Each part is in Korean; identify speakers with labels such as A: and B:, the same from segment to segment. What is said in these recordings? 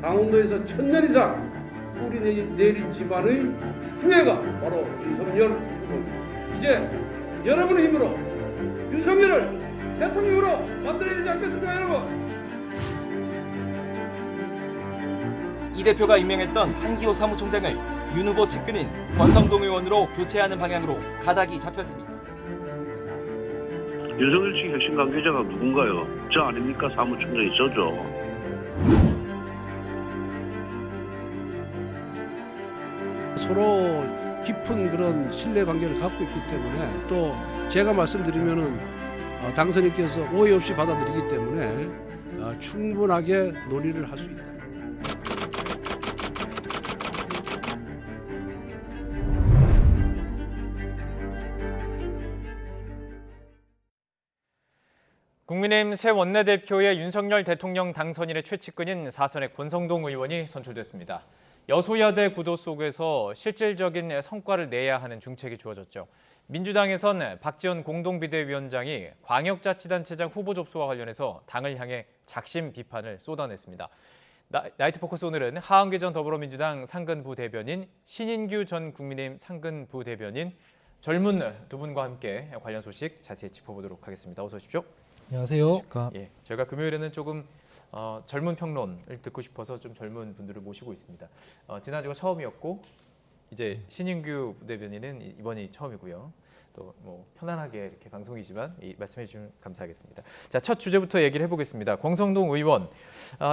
A: 강원도에서 1000년 이상 뿌리 내린 집안의 후예가 바로 윤석열 후보입니다. 이제 여러분의 힘으로 윤석열을 대통령으로 만들어야 되지 않겠습니까, 여러분?
B: 이 대표가 임명했던 한기호 사무총장을 윤 후보 측근인 권성동 의원으로 교체하는 방향으로 가닥이 잡혔습니다.
C: 윤석열 측 핵심 관계자가 누군가요? 저 아닙니까? 사무총장이 저죠.
A: 서로 깊은 그런 신뢰 관계를 갖고 있기 때문에 또 제가 말씀드리면은 당선인께서 오해 없이 받아들이기 때문에 충분하게 논의를 할 수 있다.
D: 국민의힘 새 원내대표의 윤석열 대통령 당선인의 최측근인 사선의 권성동 의원이 선출됐습니다. 여소야대 구도 속에서 실질적인 성과를 내야 하는 중책이 주어졌죠. 민주당에선 박지원 공동비대위원장이 광역자치단체장 후보 접수와 관련해서 당을 향해 작심 비판을 쏟아냈습니다. 나이트 포커스 오늘은 하은기 전 더불어민주당 상근부 대변인, 신인규 전 국민의힘 상근부 대변인, 젊은 두 분과 함께 관련 소식 자세히 짚어보도록 하겠습니다. 어서 오십시오.
E: 안녕하세요.
D: 예, 제가 금요일에는 조금 젊은 평론을 듣고 싶어서 좀 젊은 분들을 모시고 있습니다. 지난주가 처음이었고 이제 신인규 대변인은 이번이 처음이고요. 또 뭐 편안하게 이렇게 방송이지만 말씀해 주시면 감사하겠습니다. 자, 첫 주제부터 얘기를 해보겠습니다. 권성동 의원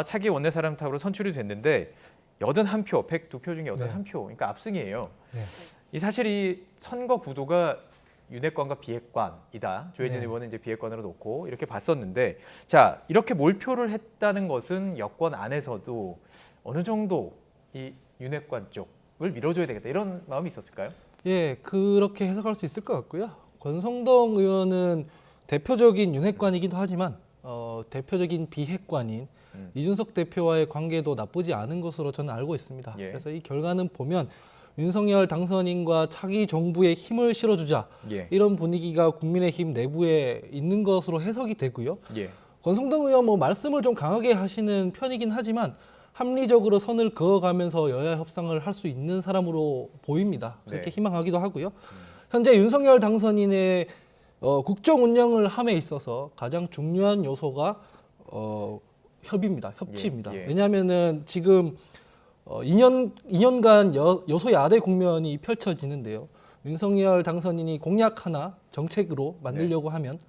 D: 차기 원내사람탑으로 선출이 됐는데 81표, 102표 중에 81표, 그러니까 압승이에요.
E: 네.
D: 이 사실 이 선거 구도가 윤핵관과 비핵관이다. 조혜진 의원은 이제 비핵관으로 놓고 이렇게 봤었는데, 자, 이렇게 몰표를 했다는 것은 여권 안에서도 어느 정도 이 윤핵관 쪽을 밀어줘야 되겠다 이런 마음이 있었을까요?
E: 예, 그렇게 해석할 수 있을 것 같고요. 권성동 의원은 대표적인 윤핵관이기도 하지만 대표적인 비핵관인 이준석 대표와의 관계도 나쁘지 않은 것으로 저는 알고 있습니다.
D: 예.
E: 그래서 이 결과는 보면 윤석열 당선인과 차기 정부에 힘을 실어주자
D: 예.
E: 이런 분위기가 국민의힘 내부에 있는 것으로 해석이 되고요.
D: 예.
E: 권성동 의원 뭐 말씀을 좀 강하게 하시는 편이긴 하지만 합리적으로 선을 그어가면서 여야 협상을 할 수 있는 사람으로 보입니다. 그렇게
D: 네.
E: 희망하기도 하고요. 현재 윤석열 당선인의 국정 운영을 함에 있어서 가장 중요한 요소가 협의입니다. 협치입니다.
D: 예, 예.
E: 왜냐하면은 지금 2년간 여소야대 국면이 펼쳐지는데요. 윤석열 당선인이 공약 하나 정책으로 만들려고 하면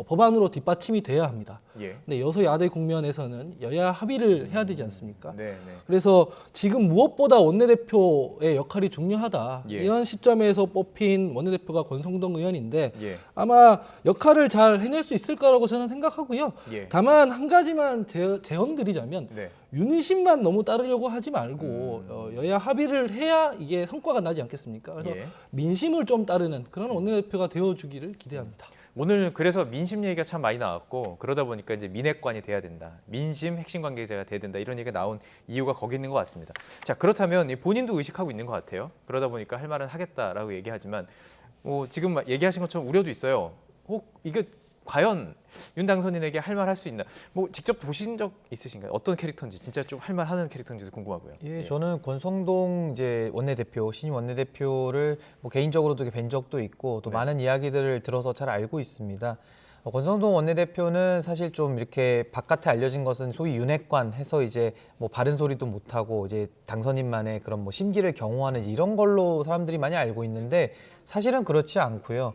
E: 법안으로 뒷받침이 돼야 합니다.
D: 예.
E: 근데 여소야대 국면에서는 여야 합의를 해야 되지 않습니까?
D: 네, 네.
E: 그래서 지금 무엇보다 원내대표의 역할이 중요하다.
D: 예.
E: 이런 시점에서 뽑힌 원내대표가 권성동 의원인데
D: 예.
E: 아마 역할을 잘 해낼 수 있을 거라고 저는 생각하고요.
D: 예.
E: 다만 한 가지만 제언드리자면
D: 네.
E: 유니심만 너무 따르려고 하지 말고 여야 합의를 해야 이게 성과가 나지 않겠습니까? 그래서
D: 예.
E: 민심을 좀 따르는 그런 원내대표가 되어주기를 기대합니다.
D: 오늘 그래서 민심 얘기가 참 많이 나왔고, 그러다 보니까 이제 민핵관이 돼야 된다, 민심 핵심 관계자가 돼야 된다, 이런 얘기가 나온 이유가 거기 있는 것 같습니다. 자, 그렇다면 본인도 의식하고 있는 것 같아요. 그러다 보니까 할 말은 하겠다라고 얘기하지만 지금 얘기하신 것처럼 우려도 있어요. 혹 이게 과연 윤 당선인에게 할 말 할 수 있나? 직접 보신 적 있으신가요? 어떤 캐릭터인지, 진짜 좀 할 말 하는 캐릭터인지 궁금하고요.
F: 예, 저는 권성동 이제 원내대표, 신임 원내대표를 개인적으로도 뵌 적도 있고 또
D: 네.
F: 많은 이야기들을 들어서 잘 알고 있습니다. 권성동 원내대표는 사실 좀 이렇게 바깥에 알려진 것은 소위 윤핵관 해서 이제 바른 소리도 못하고 이제 당선인만의 그런 심기를 경호하는 이런 걸로 사람들이 많이 알고 있는데 사실은 그렇지 않고요.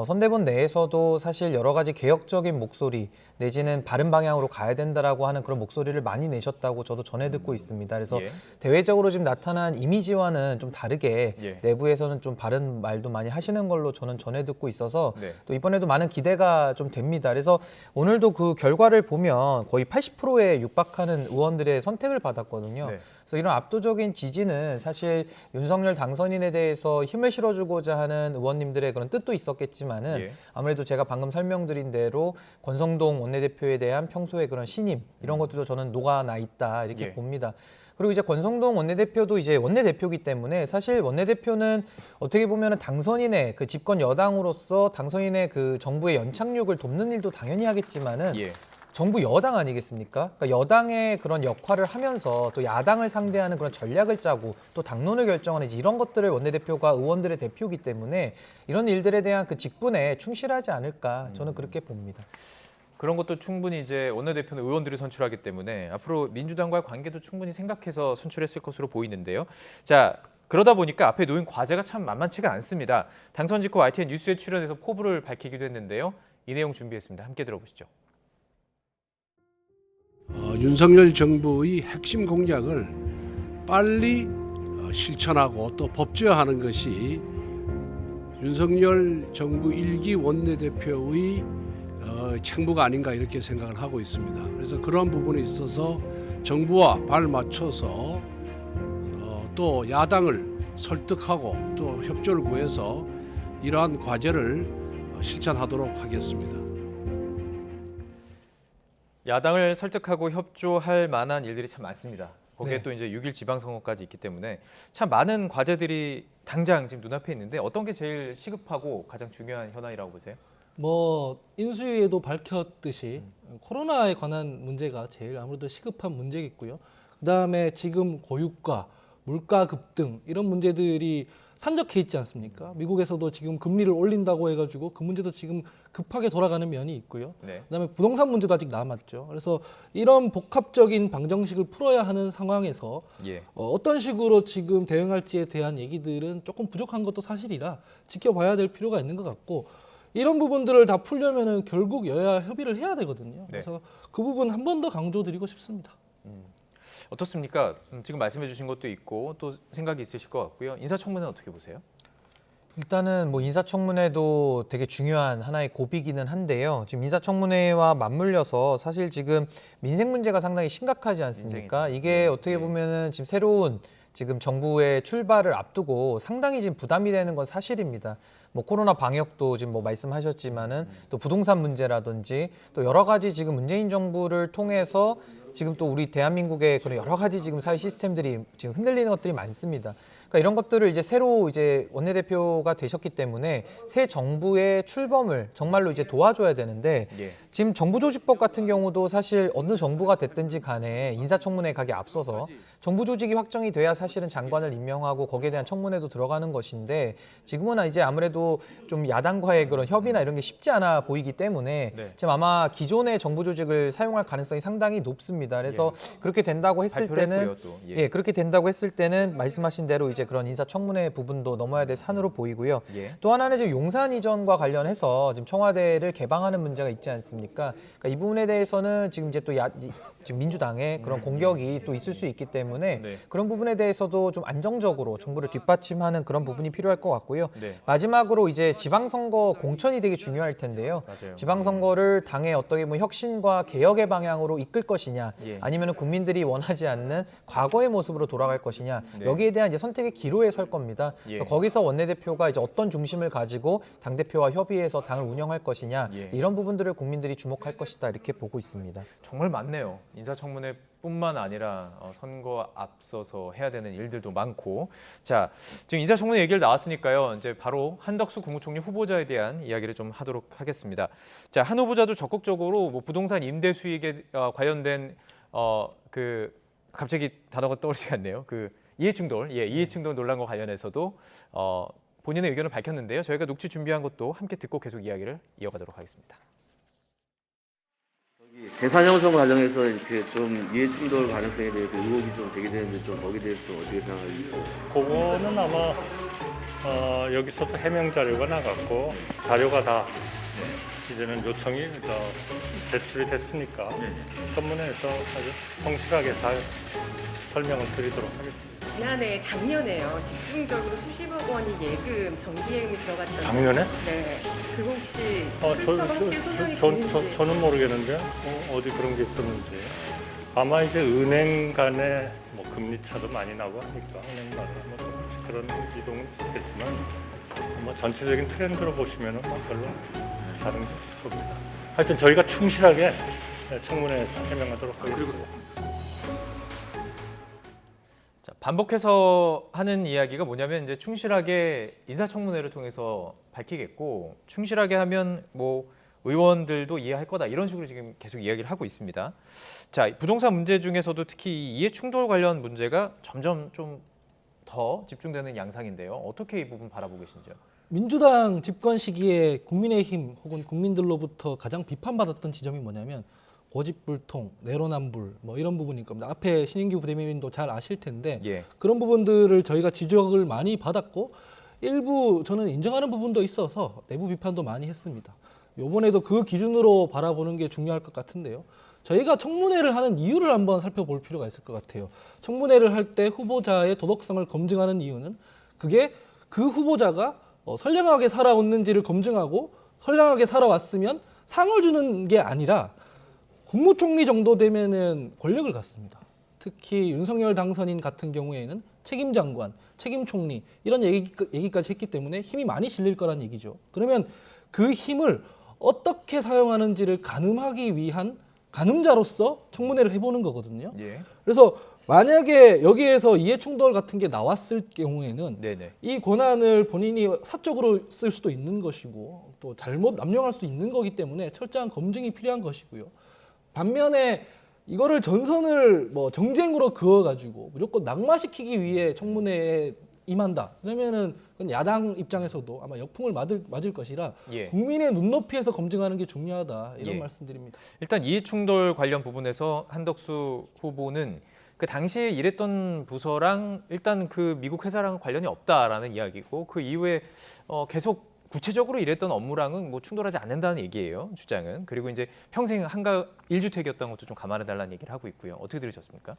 F: 선대본 내에서도 사실 여러 가지 개혁적인 목소리 내지는 바른 방향으로 가야 된다라고 하는 그런 목소리를 많이 내셨다고 저도 전해 듣고 있습니다. 그래서
D: 예.
F: 대외적으로 지금 나타난 이미지와는 좀 다르게
D: 예.
F: 내부에서는 좀 바른 말도 많이 하시는 걸로 저는 전해 듣고 있어서
D: 네.
F: 또 이번에도 많은 기대가 좀 됩니다. 그래서 오늘도 그 결과를 보면 거의 80%에 육박하는 의원들의 선택을 받았거든요.
D: 네.
F: 그래서 이런 압도적인 지지는 사실 윤석열 당선인에 대해서 힘을 실어주고자 하는 의원님들의 그런 뜻도 있었겠지만은
D: 예.
F: 아무래도 제가 방금 설명드린 대로 권성동 원내대표에 대한 평소의 그런 신임 이런 것들도 저는 녹아나 있다 이렇게
D: 예.
F: 봅니다. 그리고 이제 권성동 원내대표도 이제 원내대표이기 때문에 사실 원내대표는 어떻게 보면 당선인의 그 집권 여당으로서 당선인의 그 정부의 연착륙을 돕는 일도 당연히 하겠지만은
D: 예.
F: 정부 여당 아니겠습니까? 그러니까 여당의 그런 역할을 하면서 또 야당을 상대하는 그런 전략을 짜고 또 당론을 결정하는 이제 이런 것들을 원내대표가 의원들의 대표이기 때문에 이런 일들에 대한 그 직분에 충실하지 않을까 저는 그렇게 봅니다.
D: 그런 것도 충분히 이제 원내대표는 의원들이 선출하기 때문에 앞으로 민주당과의 관계도 충분히 생각해서 선출했을 것으로 보이는데요. 자, 그러다 보니까 앞에 놓인 과제가 참 만만치가 않습니다. 당선 직후 YTN 뉴스에 출연해서 포부를 밝히기도 했는데요. 이 내용 준비했습니다. 함께 들어보시죠.
A: 윤석열 정부의 핵심 공약을 빨리 실천하고 또 법제화하는 것이 윤석열 정부 1기 원내대표의 책무가 아닌가 이렇게 생각을 하고 있습니다. 그래서 그런 부분에 있어서 정부와 발 맞춰서 또 야당을 설득하고 또 협조를 구해서 이러한 과제를 실천하도록 하겠습니다.
D: 야당을 설득하고 협조할 만한 일들이 참 많습니다. 거기에
E: 네.
D: 또 이제 6일 지방선거까지 있기 때문에 참 많은 과제들이 당장 지금 눈앞에 있는데 어떤 게 제일 시급하고 가장 중요한 현안이라고 보세요?
E: 뭐 인수위에도 밝혔듯이 코로나에 관한 문제가 제일 아무래도 시급한 문제겠고요. 그다음에 지금 고유가, 물가 급등 이런 문제들이 산적해 있지 않습니까? 미국에서도 지금 금리를 올린다고 해가지고 그 문제도 지금 급하게 돌아가는 면이 있고요.
D: 네.
E: 그다음에 부동산 문제도 아직 남았죠. 그래서 이런 복합적인 방정식을 풀어야 하는 상황에서
D: 예.
E: 어떤 식으로 지금 대응할지에 대한 얘기들은 조금 부족한 것도 사실이라 지켜봐야 될 필요가 있는 것 같고 이런 부분들을 다 풀려면은 결국 여야 협의를 해야 되거든요.
D: 네.
E: 그래서 그 부분 한 번 더 강조드리고 싶습니다.
D: 어떻습니까? 지금 말씀해 주신 것도 있고 또 생각이 있으실 것 같고요. 인사청문회는 어떻게 보세요?
F: 일단은 뭐 인사청문회도 되게 중요한 하나의 고비기는 한데요. 지금 인사청문회와 맞물려서 사실 지금 민생 문제가 상당히 심각하지 않습니까?
D: 민생이죠.
F: 이게 어떻게 보면은 지금 새로운 지금 정부의 출발을 앞두고 상당히 지금 부담이 되는 건 사실입니다. 뭐 코로나 방역도 지금 뭐 말씀하셨지만은 또 부동산 문제라든지 또 여러 가지 지금 문재인 정부를 통해서 지금 또 우리 대한민국의 그런 여러 가지 지금 사회 시스템들이 지금 흔들리는 것들이 많습니다. 그러니까 이런 것들을 이제 새로 이제 원내대표가 되셨기 때문에 새 정부의 출범을 정말로 이제 도와줘야 되는데
D: 예.
F: 지금 정부조직법 같은 경우도 사실 어느 정부가 됐든지 간에 인사청문회에 가기 앞서서 정부조직이 확정이 돼야 사실은 장관을 임명하고 거기에 대한 청문회도 들어가는 것인데 지금은 이제 아무래도 좀 야당과의 그런 협의나 이런 게 쉽지 않아 보이기 때문에
D: 네.
F: 지금 아마 기존의 정부조직을 사용할 가능성이 상당히 높습니다. 그래서 그렇게 된다고 했을
D: 발표를
F: 때는
D: 했고요, 또.
F: 예, 그렇게 된다고 했을 때는 말씀하신 대로 이제 그런 인사청문회 부분도 넘어야 될 산으로 보이고요.
D: 예.
F: 또 하나는 지금 용산 이전과 관련해서 지금 청와대를 개방하는 문제가 있지 않습니까? 그러니까 이 부분에 대해서는 지금 이제 또 지금 민주당의 그런 공격이 또 있을 수 있기 때문에
D: 네.
F: 그런 부분에 대해서도 좀 안정적으로 정부를 뒷받침하는 그런 부분이 필요할 것 같고요.
D: 네.
F: 마지막으로 이제 지방선거 공천이 되게 중요할 텐데요.
D: 맞아요.
F: 지방선거를 당의 어떻게 보면 혁신과 개혁의 방향으로 이끌 것이냐,
D: 예.
F: 아니면 국민들이 원하지 않는 과거의 모습으로 돌아갈 것이냐,
D: 네.
F: 여기에 대한 이제 선택의 기로에 설 겁니다.
D: 예.
F: 그래서 거기서 원내대표가 이제 어떤 중심을 가지고 당 대표와 협의해서 당을 운영할 것이냐,
D: 예.
F: 이런 부분들을 국민들이 주목할 것이다 이렇게 보고 있습니다.
D: 정말 많네요. 인사청문회뿐만 아니라 선거 앞서서 해야 되는 일들도 많고. 자, 지금 인사청문회 얘기를 나왔으니까요. 이제 바로 한덕수 국무총리 후보자에 대한 이야기를 좀 하도록 하겠습니다. 자, 한 후보자도 적극적으로 뭐 부동산 임대 수익에 관련된 그 갑자기 단어가 떠오르지 않네요. 그 이해충돌, 이해충돌 논란과 관련해서도 본인의 의견을 밝혔는데요. 저희가 녹취 준비한 것도 함께 듣고 계속 이야기를 이어가도록 하겠습니다.
G: 재산 형성 과정에서 이렇게 좀 이해충돌 가능성에 대해서 의혹이 좀 제기되는데 좀 거기에 대해서 좀 어떻게 생각하세요?
H: 그거는 아마 여기서도 해명 자료가 나갔고 자료가 다 이제는 요청이 제출이 됐으니까 청문회에서 아주 성실하게 잘 설명을 드리도록 하겠습니다.
I: 작년에요. 집중적으로 수십억 원이 예금, 정기예금이 들어갔던.
H: 작년에?
I: 네. 그거 혹시
H: 저는 모르겠는데 어디 그런 게 있었는지. 아마 이제 은행 간에 뭐 금리 차도 많이 나고 하니까 은행마다 뭐 조금씩 그런 이동은 있었겠지만 뭐 전체적인 트렌드로 보시면은 뭐 별로 다른 게 없을 겁니다. 하여튼 저희가 충실하게 청문회에서 해명하도록 하겠습니다.
D: 자, 반복해서 하는 이야기가 뭐냐면 이제 충실하게 인사청문회를 통해서 밝히겠고 충실하게 하면 뭐 의원들도 이해할 거다 이런 식으로 지금 계속 이야기를 하고 있습니다. 자, 부동산 문제 중에서도 특히 이 이해 충돌 관련 문제가 점점 좀 더 집중되는 양상인데요. 어떻게 이 부분 바라보고 계신지요?
E: 민주당 집권 시기에 국민의힘 혹은 국민들로부터 가장 비판받았던 지점이 뭐냐면 고집불통, 내로남불 뭐 이런 부분일 겁니다. 앞에 신인규 부대변인도 잘 아실 텐데
D: 예.
E: 그런 부분들을 저희가 지적을 많이 받았고 일부 저는 인정하는 부분도 있어서 내부 비판도 많이 했습니다. 이번에도 그 기준으로 바라보는 게 중요할 것 같은데요. 저희가 청문회를 하는 이유를 한번 살펴볼 필요가 있을 것 같아요. 청문회를 할 때 후보자의 도덕성을 검증하는 이유는 그게 그 후보자가 선량하게 살아왔는지를 검증하고 선량하게 살아왔으면 상을 주는 게 아니라 국무총리 정도 되면은 권력을 갖습니다. 특히 윤석열 당선인 같은 경우에는 책임장관, 책임총리 이런 얘기까지 했기 때문에 힘이 많이 실릴 거란 얘기죠. 그러면 그 힘을 어떻게 사용하는지를 가늠하기 위한 가늠자로서 청문회를 해보는 거거든요.
D: 예.
E: 그래서 만약에 여기에서 이해충돌 같은 게 나왔을 경우에는
D: 네네.
E: 이 권한을 본인이 사적으로 쓸 수도 있는 것이고 또 잘못 남용할 수도 있는 거기 때문에 철저한 검증이 필요한 것이고요. 반면에 이거를 전선을 뭐 정쟁으로 그어가지고 무조건 낙마시키기 위해 청문회에 임한다. 그러면은 그건 야당 입장에서도 아마 역풍을 맞을 것이라
D: 예.
E: 국민의 눈높이에서 검증하는 게 중요하다. 이런
D: 예.
E: 말씀드립니다.
D: 일단 이해충돌 관련 부분에서 한덕수 후보는 그 당시에 일했던 부서랑 일단 그 미국 회사랑 관련이 없다라는 이야기고 그 이후에 계속 구체적으로 일했던 업무랑은 뭐 충돌하지 않는다는 얘기예요. 주장은. 그리고 이제 평생 한가 1주택이었던 것도 좀 감안해달라는 얘기를 하고 있고요. 어떻게 들으셨습니까?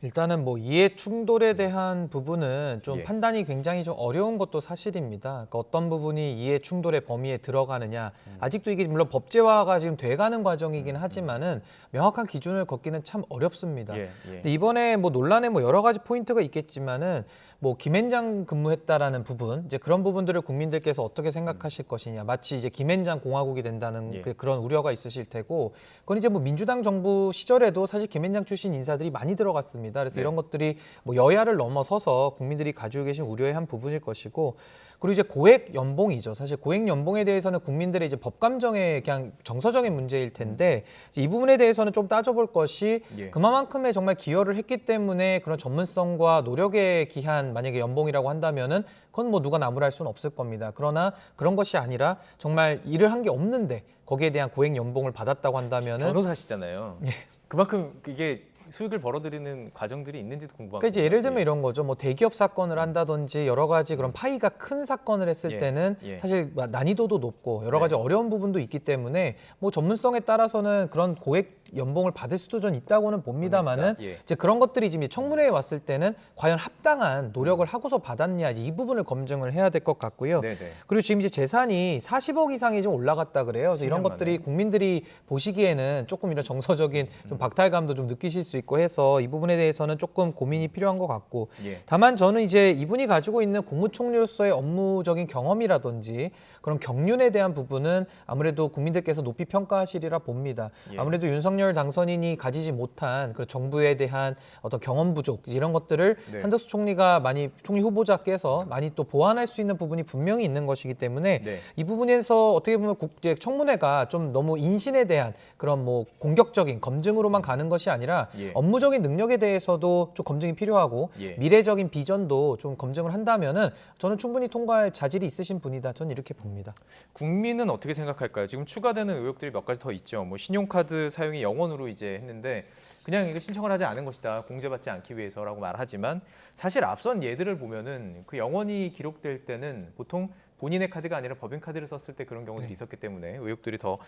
F: 일단은 뭐 이해 충돌에 대한 부분은 좀
D: 예.
F: 판단이 굉장히 좀 어려운 것도 사실입니다. 그러니까 어떤 부분이 이해 충돌의 범위에 들어가느냐, 아직도 이게 물론 법제화가 지금 돼가는 과정이긴 하지만은 명확한 기준을 걷기는 참 어렵습니다.
D: 예, 예.
F: 근데 이번에 뭐 논란에 뭐 여러 가지 포인트가 있겠지만은 뭐 김앤장 근무했다라는 부분, 이제 그런 부분들을 국민들께서 어떻게 생각하실 것이냐, 마치 이제 김앤장 공화국이 된다는
D: 예.
F: 그런 우려가 있으실 테고, 그건 이제 뭐 민주당 정부 시절에도 사실 김앤장 출신 인사들이 많이 들어갔습니다. 그래서
D: 네.
F: 이런 것들이 뭐 여야를 넘어서서 국민들이 가지고 계신 우려의 한 부분일 것이고, 그리고 이제 고액 연봉이죠. 사실 고액 연봉에 대해서는 국민들의 이제 법감정의 그냥 정서적인 문제일 텐데 이제 이 부분에 대해서는 좀 따져볼 것이
D: 예.
F: 그만큼의 정말 기여를 했기 때문에 그런 전문성과 노력에 기한 만약에 연봉이라고 한다면은 그건 뭐 누가 나무랄 수는 없을 겁니다. 그러나 그런 것이 아니라 정말 일을 한 게 없는데 거기에 대한 고액 연봉을 받았다고 한다면은
D: 변호사시잖아요. 그만큼 이게 수익을 벌어들이는 과정들이 있는지도 궁금합니다.
F: 그러니까 이제 예를 들면 이런 거죠. 뭐 대기업 사건을 한다든지 여러 가지 그런 파이가 큰 사건을 했을
D: 예,
F: 때는
D: 예.
F: 사실 난이도도 높고 여러 가지 어려운 부분도 있기 때문에 뭐 전문성에 따라서는 그런 고액 연봉을 받을 수도 전 있다고는 봅니다만은
D: 예.
F: 이제 그런 것들이 지금 청문회에 왔을 때는 과연 합당한 노력을 하고서 받았냐 이 부분을 검증을 해야 될 것 같고요.
D: 네네.
F: 그리고 지금 이제 재산이 40억 이상이 좀 올라갔다 그래요. 그래서 이런
D: 10년
F: 것들이
D: 만에.
F: 국민들이 보시기에는 조금 이런 정서적인 좀 박탈감도 좀 느끼실 수 있고 해서 이 부분에 대해서는 조금 고민이 필요한 것 같고
D: 예.
F: 다만 저는 이제 이분이 가지고 있는 국무총리로서의 업무적인 경험이라든지 그런 경륜에 대한 부분은 아무래도 국민들께서 높이 평가하시리라 봅니다.
D: 예.
F: 아무래도 윤석열 당선인이 가지지 못한 그 정부에 대한 어떤 경험 부족 이런 것들을
D: 네.
F: 한덕수 총리가 많이 총리 후보자께서 많이 또 보완할 수 있는 부분이 분명히 있는 것이기 때문에
D: 네.
F: 이 부분에서 어떻게 보면 국제 청문회가 좀 너무 인신에 대한 그런 뭐 공격적인 검증으로만 가는 것이 아니라
D: 예.
F: 업무적인 능력에 대해서도 좀 검증이 필요하고
D: 예.
F: 미래적인 비전도 좀 검증을 한다면은 저는 충분히 통과할 자질이 있으신 분이다. 저는 이렇게 봅니다.
D: 국민은 어떻게 생각할까요? 지금 추가되는 의혹들이 몇 가지 더 있죠. 뭐 신용카드 사용이 영원으로 이제 했는데 그냥 이거 신청을 하지 않은 것이다. 공제받지 않기 위해서라고 말하지만 사실 앞선 예들을 보면은 그 영원이 기록될 때는 보통 본인의 카드가 아니라 법인 카드를 썼을 때 그런 경우들이 있었기 때문에 의혹들이 더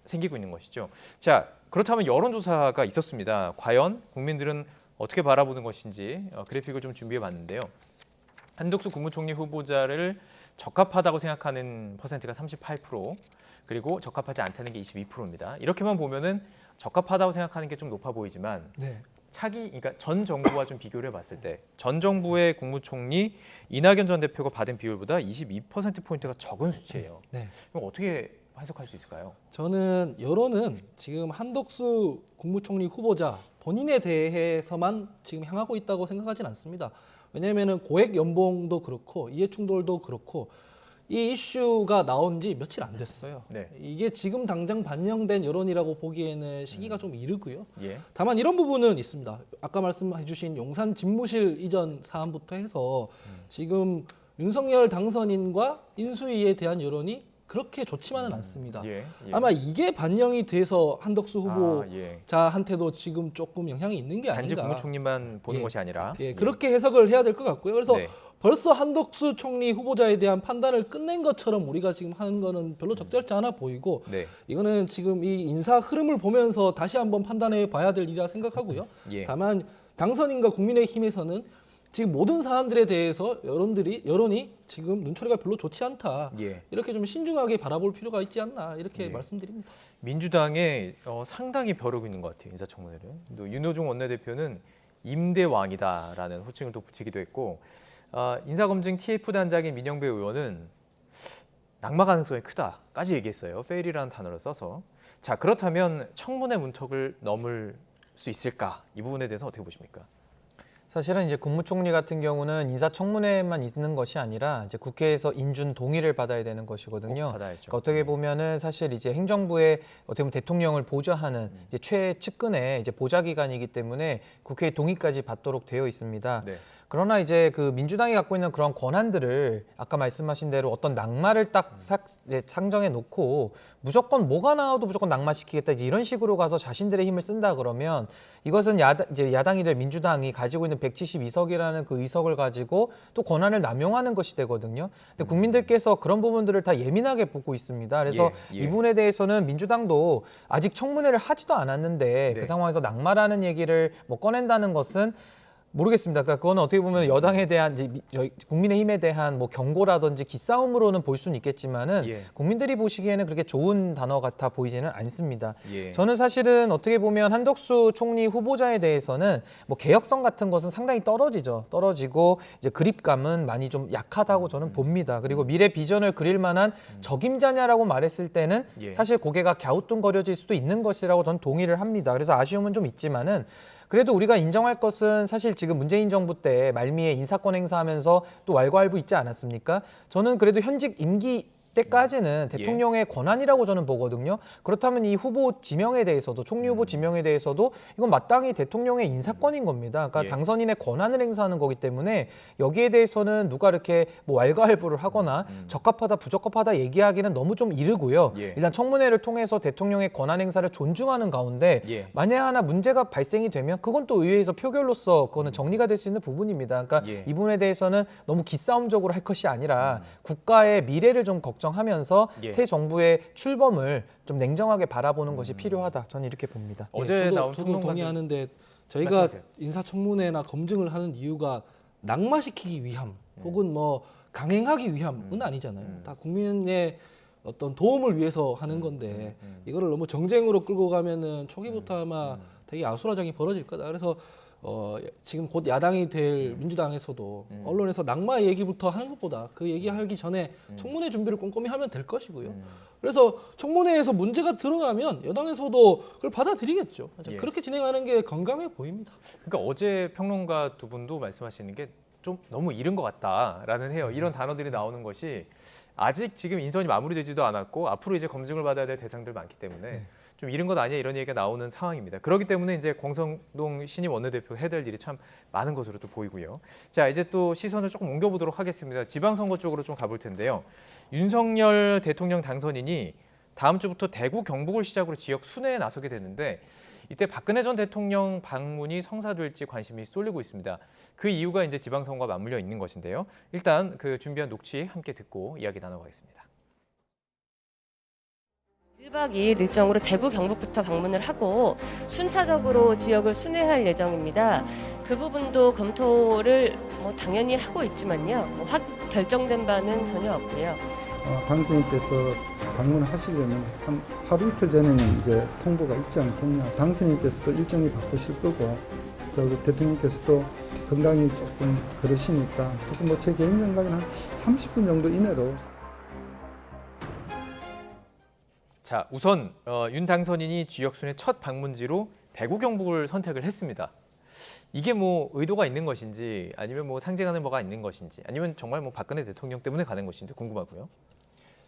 D: 생기고 있는 것이죠. 자, 그렇다면 여론조사가 있었습니다. 과연 국민들은 어떻게 바라보는 것인지 그래픽을 좀 준비해 봤는데요. 한덕수 국무총리 후보자를 적합하다고 생각하는 퍼센트가 38%, 그리고 적합하지 않다는 게 22%입니다. 이렇게만 보면은 적합하다고 생각하는 게 좀 높아 보이지만
E: 네.
D: 그러니까 전 정부와 좀 비교를 해봤을 때 전 정부의 국무총리 이낙연 전 대표가 받은 비율보다 22%포인트가 적은 수치예요.
E: 네.
D: 그럼 어떻게 해석할 수 있을까요?
E: 저는 여론은 지금 한덕수 국무총리 후보자 본인에 대해서만 지금 향하고 있다고 생각하진 않습니다. 왜냐하면 고액 연봉도 그렇고 이해충돌도 그렇고 이 이슈가 나온 지 며칠 안 됐어요.
D: 네.
E: 이게 지금 당장 반영된 여론이라고 보기에는 시기가 좀 이르고요.
D: 예.
E: 다만 이런 부분은 있습니다. 아까 말씀해 주신 용산 집무실 이전 사안부터 해서 지금 윤석열 당선인과 인수위에 대한 여론이 그렇게 좋지만은 않습니다.
D: 예. 예.
E: 아마 이게 반영이 돼서 한덕수
D: 예.
E: 후보자한테도 지금 조금 영향이 있는 게
D: 단지
E: 아닌가.
D: 국무총리만 보는
E: 예.
D: 것이 아니라
E: 예, 그렇게 해석을 해야 될 것 같고요. 그래서
D: 네.
E: 벌써 한덕수 총리 후보자에 대한 판단을 끝낸 것처럼 우리가 지금 하는 거는 별로 적절치 않아 보이고
D: 네.
E: 이거는 지금 이 인사 흐름을 보면서 다시 한번 판단해 봐야 될 일이라 생각하고요.
D: 예.
E: 다만 당선인과 국민의힘에서는 지금 모든 사안들에 대해서 여론이 지금 눈초리가 별로 좋지 않다.
D: 예.
E: 이렇게 좀 신중하게 바라볼 필요가 있지 않나 이렇게
D: 예.
E: 말씀드립니다.
D: 민주당에 상당히 벼르고 있는 것 같아요. 인사청문회를. 또 윤호중 원내대표는 임대왕이다라는 호칭을 또 붙이기도 했고 인사검증 TF 단장인 민영배 의원은 낙마 가능성이 크다까지 얘기했어요. 페일이라는 단어를 써서. 자, 그렇다면 청문회 문턱을 넘을 수 있을까? 이 부분에 대해서 어떻게 보십니까?
F: 사실은 이제 국무총리 같은 경우는 인사청문회만 있는 것이 아니라 이제 국회에서 인준 동의를 받아야 되는 것이거든요.
D: 받아야죠.
F: 그러니까 어떻게 보면은 사실 이제 행정부의 어떻게 보면 대통령을 보좌하는 이제 최측근의 이제 보좌기관이기 때문에 국회의 동의까지 받도록 되어 있습니다.
D: 네.
F: 그러나 이제 그 민주당이 갖고 있는 그런 권한들을 아까 말씀하신 대로 어떤 낙마를 딱 이제 상정해 놓고 무조건 뭐가 나와도 무조건 낙마시키겠다 이제 이런 식으로 가서 자신들의 힘을 쓴다 그러면 이것은 이제 야당이 될 민주당이 가지고 있는 172석이라는 그 의석을 가지고 또 권한을 남용하는 것이 되거든요. 근데 국민들께서 그런 부분들을 다 예민하게 보고 있습니다. 그래서
D: 예.
F: 이 부분에 대해서는 민주당도 아직 청문회를 하지도 않았는데
D: 네.
F: 그 상황에서 낙마라는 얘기를 뭐 꺼낸다는 것은 모르겠습니다. 그러니까 그거는 어떻게 보면 여당에 대한 이제 국민의힘에 대한 뭐 경고라든지 기싸움으로는 볼 수는 있겠지만은
D: 예.
F: 국민들이 보시기에는 그렇게 좋은 단어 같아 보이지는 않습니다.
D: 예.
F: 저는 사실은 어떻게 보면 한덕수 총리 후보자에 대해서는 뭐 개혁성 같은 것은 상당히 떨어지고 이제 그립감은 많이 좀 약하다고 저는 봅니다. 그리고 미래 비전을 그릴 만한 적임자냐라고 말했을 때는
D: 예.
F: 사실 고개가 갸우뚱거려질 수도 있는 것이라고 저는 동의를 합니다. 그래서 아쉬움은 좀 있지만은 그래도 우리가 인정할 것은 사실 지금 문재인 정부 때 말미에 인사권 행사하면서 또 왈가왈부 있지 않았습니까? 저는 그래도 현직 임기 때까지는 대통령의 권한이라고 저는 보거든요. 그렇다면 이 후보 지명에 대해서도 총리 후보 지명에 대해서도 이건 마땅히 대통령의 인사권인 겁니다. 그러니까
D: 예.
F: 당선인의 권한을 행사하는 거기 때문에 여기에 대해서는 누가 이렇게 뭐 왈가왈부를 하거나 적합하다 부적합하다 얘기하기는 너무 좀 이르고요.
D: 예.
F: 일단 청문회를 통해서 대통령의 권한 행사를 존중하는 가운데
D: 예.
F: 만에 하나 문제가 발생이 되면 그건 또 의회에서 표결로서 그거는 정리가 될 수 있는 부분입니다. 그러니까
D: 예.
F: 이 부분에 대해서는 너무 기싸움적으로 할 것이 아니라 국가의 미래를 좀 걱정하면서
D: 예.
F: 새 정부의 출범을 좀 냉정하게 바라보는 것이 필요하다. 저는 이렇게 봅니다.
D: 어제 나온
E: 저도
D: 평론가들
E: 동의하는데 저희가
D: 말씀하세요.
E: 인사청문회나 검증을 하는 이유가 낙마시키기 위함 혹은 뭐 강행하기 위함은 아니잖아요. 다 국민의 어떤 도움을 위해서 하는 건데 이거를 너무 정쟁으로 끌고 가면은 초기부터 아마 되게 아수라장이 벌어질 거다. 그래서 지금 곧 야당이 될 민주당에서도 언론에서 낙마 얘기부터 하는 것보다 그 얘기하기 전에 청문회 준비를 꼼꼼히 하면 될 것이고요. 그래서 청문회에서 문제가 드러나면 여당에서도 그걸 받아들이겠죠.
D: 예.
E: 그렇게 진행하는 게 건강해 보입니다.
D: 그러니까 어제 평론가 두 분도 말씀하시는 게 좀 너무 이른 것 같다라는 해요. 이런 단어들이 나오는 것이 아직 지금 인선이 마무리되지도 않았고 앞으로 이제 검증을 받아야 될 대상들 많기 때문에 좀 이른 것 아니야 이런 얘기가 나오는 상황입니다. 그렇기 때문에 이제 권성동 신임 원내대표 해야 될 일이 참 많은 것으로 또 보이고요. 자, 이제 또 시선을 조금 옮겨보도록 하겠습니다. 지방선거 쪽으로 좀 가볼 텐데요. 윤석열 대통령 당선인이 다음 주부터 대구 경북을 시작으로 지역 순회에 나서게 되는데 이때 박근혜 전 대통령 방문이 성사될지 관심이 쏠리고 있습니다. 그 이유가 이제 지방선거와 맞물려 있는 것인데요. 일단 그 준비한 녹취 함께 듣고 이야기 나눠보겠습니다.
I: 1박 2일 일정으로 대구 경북부터 방문을 하고 순차적으로 지역을 순회할 예정입니다. 그 부분도 검토를 당연히 하고 있지만요. 확 결정된 바는 전혀 없고요.
J: 당선인께서 방문하시려면 한 하루 이틀 전에는 이제 통보가 있지 않겠냐. 당선인께서도 일정이 바쁘실 거고 또 대통령께서도 건강이 조금 그러시니까 그래서 뭐 제 개인 생각에는 한 30분 정도 이내로.
D: 자, 우선 윤 당선인이 지역 순회 첫 방문지로 대구 경북을 선택을 했습니다. 이게 뭐 의도가 있는 것인지 아니면 뭐 상징하는 뭐가 있는 것인지 아니면 정말 뭐 박근혜 대통령 때문에 가는 것인지 궁금하고요.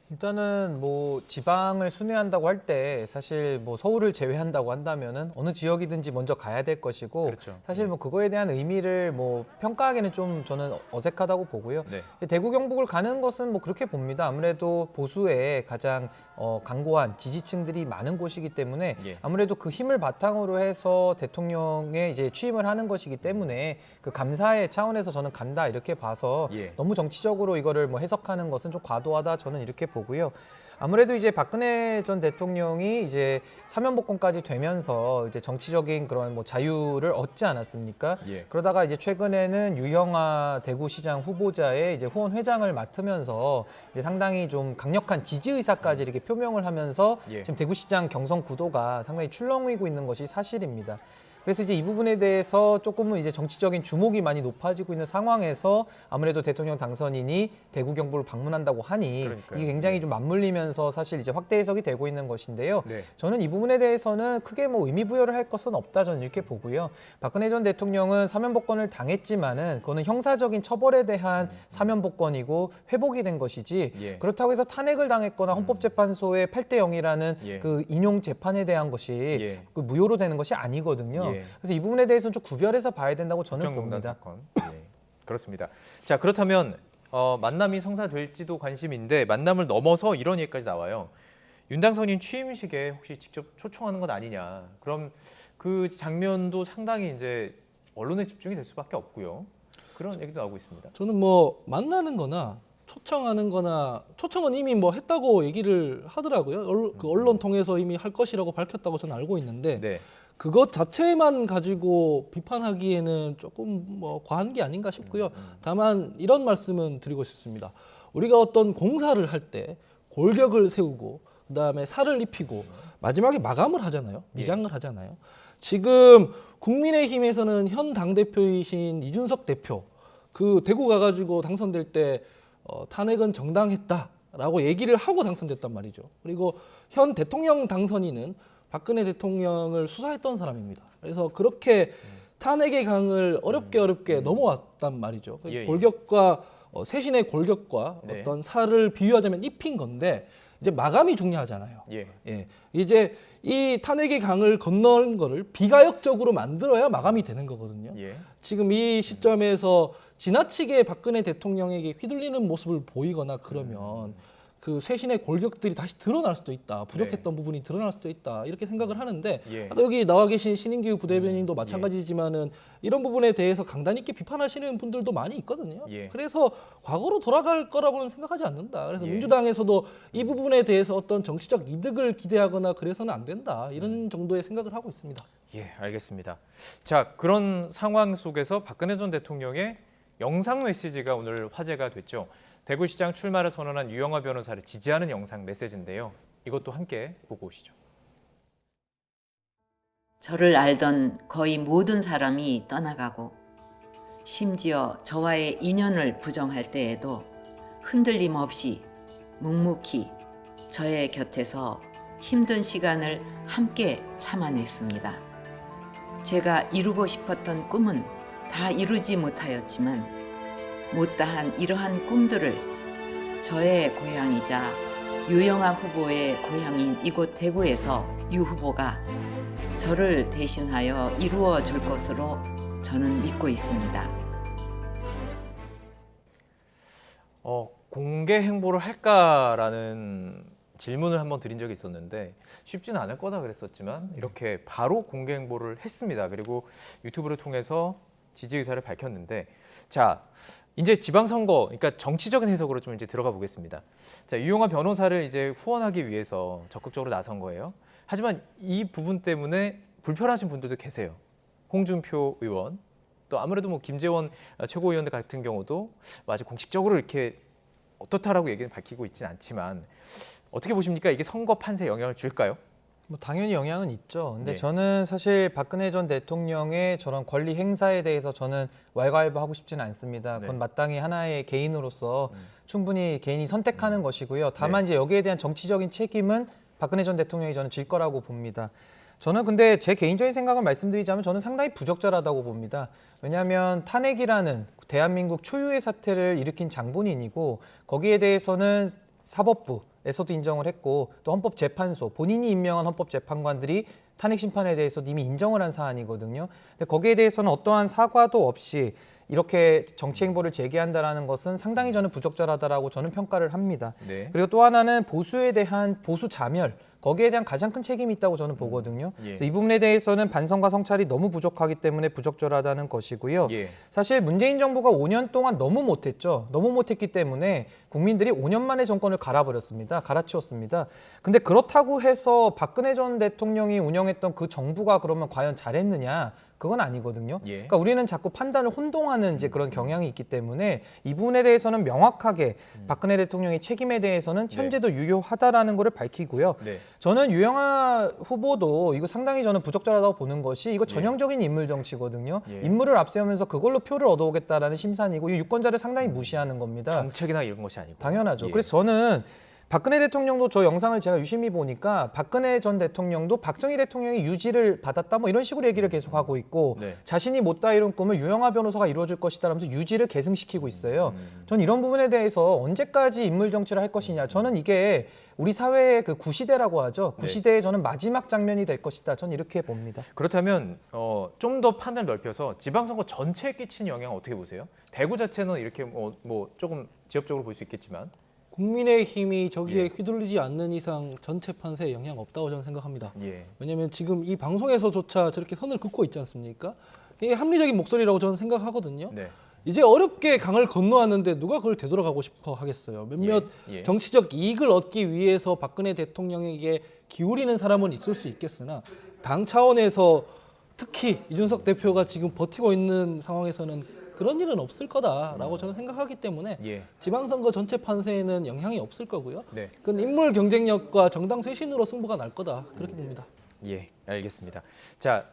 F: 일단은 뭐 지방을 순회한다고 할 때 사실 뭐 서울을 제외한다고 한다면은 어느 지역이든지 먼저 가야 될 것이고
D: 그렇죠.
F: 사실 뭐 그거에 대한 의미를 뭐 평가하기는 좀 저는 어색하다고 보고요.
D: 네.
F: 대구 경북을 가는 것은 뭐 그렇게 봅니다. 아무래도 보수의 가장 강고한 지지층들이 많은 곳이기 때문에
D: 예.
F: 아무래도 그 힘을 바탕으로 해서 대통령에 이제 취임을 하는 것이기 때문에 그 감사의 차원에서 저는 간다 이렇게 봐서
D: 예.
F: 너무 정치적으로 이거를 뭐 해석하는 것은 좀 과도하다 저는 이렇게 보고요. 아무래도 이제 박근혜 전 대통령이 이제 사면복권까지 되면서 이제 정치적인 그런 뭐 자유를 얻지 않았습니까?
D: 예.
F: 그러다가 이제 최근에는 유형아 대구시장 후보자의 이제 후원 회장을 맡으면서 이제 상당히 좀 강력한 지지 의사까지 이렇게 표명을 하면서
D: 예.
F: 지금 대구시장 경선 구도가 상당히 출렁이고 있는 것이 사실입니다. 그래서 이제 이 부분에 대해서 조금은 이제 정치적인 주목이 많이 높아지고 있는 상황에서 아무래도 대통령 당선인이 대구 경북을 방문한다고 하니
D: 그러니까요.
F: 이게 굉장히 좀 맞물리면서 사실 이제 확대 해석이 되고 있는 것인데요.
D: 네.
F: 저는 이 부분에 대해서는 크게 뭐 의미 부여를 할 것은 없다 저는 이렇게 보고요. 박근혜 전 대통령은 사면복권을 당했지만은 그거는 형사적인 처벌에 대한 사면복권이고 회복이 된 것이지
D: 예.
F: 그렇다고 해서 탄핵을 당했거나 헌법재판소의 8대 0이라는
D: 예.
F: 그 인용 재판에 대한 것이
D: 예.
F: 그 무효로 되는 것이 아니거든요.
D: 예.
F: 그래서 이 부분에 대해서는 좀 구별해서 봐야 된다고 저는
D: 국정농단
F: 봅니다.
D: 사건. 예. 그렇습니다. 자, 그렇다면 만남이 성사될지도 관심인데 만남을 넘어서 이런 얘기까지 나와요. 윤 당선인 취임식에 혹시 직접 초청하는 것 아니냐. 그럼 그 장면도 상당히 이제 언론에 집중이 될 수밖에 없고요. 그런 얘기도 나오고 있습니다.
E: 저는 뭐 만나는 거나 초청하는 거나 초청은 이미 뭐 했다고 얘기를 하더라고요. 그 언론 통해서 이미 할 것이라고 밝혔다고 저는 알고 있는데
D: 네.
E: 그것 자체만 가지고 비판하기에는 조금 뭐 과한 게 아닌가 싶고요. 다만 이런 말씀은 드리고 싶습니다. 우리가 어떤 공사를 할 때 골격을 세우고 그다음에 살을 입히고 마지막에 마감을 하잖아요. 미장을 하잖아요. 지금 국민의힘에서는 현 당대표이신 이준석 대표 그 대구 가가지고 당선될 때 탄핵은 정당했다라고 얘기를 하고 당선됐단 말이죠. 그리고 현 대통령 당선인은 박근혜 대통령을 수사했던 사람입니다. 그래서 그렇게 탄핵의 강을 어렵게 넘어왔단 말이죠.
D: 예.
E: 골격과 세신의 골격과
D: 네.
E: 어떤 살을 비유하자면 입힌 건데 이제 마감이 중요하잖아요.
D: 예.
E: 이제 이 탄핵의 강을 건너는 거를 비가역적으로 만들어야 마감이 되는 거거든요.
D: 예.
E: 지금 이 시점에서 지나치게 박근혜 대통령에게 휘둘리는 모습을 보이거나 그러면 그 쇄신의 골격들이 다시 드러날 수도 있다. 부족했던 부분이 드러날 수도 있다. 이렇게 생각을 하는데
D: 예.
E: 아까 여기 나와 계신 신인규 부대변인도 마찬가지지만은 이런 부분에 대해서 강단 있게 비판하시는 분들도 많이 있거든요.
D: 예.
E: 그래서 과거로 돌아갈 거라고는 생각하지 않는다. 그래서
D: 예.
E: 민주당에서도 이 부분에 대해서 어떤 정치적 이득을 기대하거나 그래서는 안 된다. 이런 정도의 생각을 하고 있습니다.
D: 예, 알겠습니다. 자, 그런 상황 속에서 박근혜 전 대통령의 영상 메시지가 오늘 화제가 됐죠. 대구시장 출마를 선언한 유영하 변호사를 지지하는 영상 메시지인데요. 이것도 함께 보고 오시죠.
K: 저를 알던 거의 모든 사람이 떠나가고 심지어 저와의 인연을 부정할 때에도 흔들림 없이 묵묵히 저의 곁에서 힘든 시간을 함께 참아냈습니다. 제가 이루고 싶었던 꿈은 다 이루지 못하였지만 못다한 이러한 꿈들을 저의 고향이자 유영하 후보의 고향인 이곳 대구에서 유 후보가 저를 대신하여 이루어 줄 것으로 저는 믿고 있습니다.
D: 공개 행보를 할까라는 질문을 한번 드린 적이 있었는데 쉽지는 않을 거다 그랬었지만 이렇게 바로 공개 행보를 했습니다. 그리고 유튜브를 통해서 지지 의사를 밝혔는데 자, 이제 지방선거, 그러니까 정치적인 해석으로 좀 이제 들어가 보겠습니다. 자, 유영하 변호사를 이제 후원하기 위해서 적극적으로 나선 거예요. 하지만 이 부분 때문에 불편하신 분들도 계세요. 홍준표 의원, 또 아무래도 뭐 김재원 최고위원 같은 경우도 아직 공식적으로 이렇게 어떻다라고 얘기는 밝히고 있지는 않지만 어떻게 보십니까? 이게 선거 판세에 영향을 줄까요?
F: 뭐 당연히 영향은 있죠. 근데
D: 네.
F: 저는 사실 박근혜 전 대통령의 저런 권리 행사에 대해서 저는 왈가왈부하고 싶지는 않습니다. 그건
D: 네.
F: 마땅히 하나의 개인으로서 충분히 개인이 선택하는 것이고요. 다만 이제 여기에 대한 정치적인 책임은 박근혜 전 대통령이 저는 질 거라고 봅니다. 저는 근데 제 개인적인 생각을 말씀드리자면 저는 상당히 부적절하다고 봅니다. 왜냐하면 탄핵이라는 대한민국 초유의 사태를 일으킨 장본인이고 거기에 대해서는 사법부에서도 인정을 했고 또 헌법재판소, 본인이 임명한 헌법재판관들이 탄핵 심판에 대해서 이미 인정을 한 사안이거든요. 근데 거기에 대해서는 어떠한 사과도 없이 이렇게 정치 행보를 제기한다라는 것은 상당히 저는 부적절하다라고 저는 평가를 합니다.
D: 네.
F: 그리고 또 하나는 보수에 대한 보수 자멸, 거기에 대한 가장 큰 책임이 있다고 저는 보거든요.
D: 예.
F: 그래서 이 부분에 대해서는 반성과 성찰이 너무 부족하기 때문에 부적절하다는 것이고요.
D: 예.
F: 사실 문재인 정부가 5년 동안 너무 못했죠. 너무 못했기 때문에 국민들이 5년 만에 정권을 갈아버렸습니다. 갈아치웠습니다. 근데 그렇다고 해서 박근혜 전 대통령이 운영했던 그 정부가 그러면 과연 잘했느냐? 그건 아니거든요.
D: 예.
F: 그러니까 우리는 자꾸 판단을 혼동하는 이제 그런 경향이 있기 때문에 이 부분에 대해서는 명확하게 박근혜 대통령의 책임에 대해서는 현재도 유효하다라는 것을 밝히고요.
D: 네.
F: 저는 유영하 후보도 이거 상당히 저는 부적절하다고 보는 것이 이거 전형적인 인물 정치거든요.
D: 예.
F: 인물을 앞세우면서 그걸로 표를 얻어오겠다라는 심산이고 이 유권자를 상당히 무시하는 겁니다.
D: 정책이나 이런 것이 아니고.
F: 당연하죠.
D: 예.
F: 그래서 저는 박근혜 대통령도 저 영상을 제가 유심히 보니까 박근혜 전 대통령도 박정희 대통령이 유지를 받았다 뭐 이런 식으로 얘기를 계속 하고 있고
D: 네.
F: 자신이 못다 이룬 꿈을 유영하 변호사가 이루어줄 것이다 라면서 유지를 계승시키고 있어요. 저는 이런 부분에 대해서 언제까지 인물 정치를 할 것이냐. 저는 이게 우리 사회의 그 구시대라고 하죠. 구시대의 저는 마지막 장면이 될 것이다. 저는 이렇게 봅니다.
D: 그렇다면 좀 더 판을 넓혀서 지방선거 전체에 끼치는 영향 어떻게 보세요? 대구 자체는 이렇게 뭐 조금 지역적으로 볼 수 있겠지만
E: 국민의힘이 저기에
D: 예.
E: 휘둘리지 않는 이상 전체 판세에 영향 없다고 저는 생각합니다.
D: 예.
E: 왜냐하면 지금 이 방송에서조차 저렇게 선을 긋고 있지 않습니까? 이게 합리적인 목소리라고 저는 생각하거든요.
D: 네.
E: 이제 어렵게 강을 건너왔는데 누가 그걸 되돌아가고 싶어 하겠어요. 몇몇
D: 예.
E: 정치적 이익을 얻기 위해서 박근혜 대통령에게 기울이는 사람은 있을 수 있겠으나 당 차원에서 특히 이준석 대표가 지금 버티고 있는 상황에서는 그런 일은 없을 거다라고 저는 생각하기 때문에
D: 예.
E: 지방선거 전체 판세에는 영향이 없을 거고요.
D: 네.
E: 그건 인물 경쟁력과 정당 쇄신으로 승부가 날 거다 그렇게 봅니다.
D: 예, 알겠습니다. 자,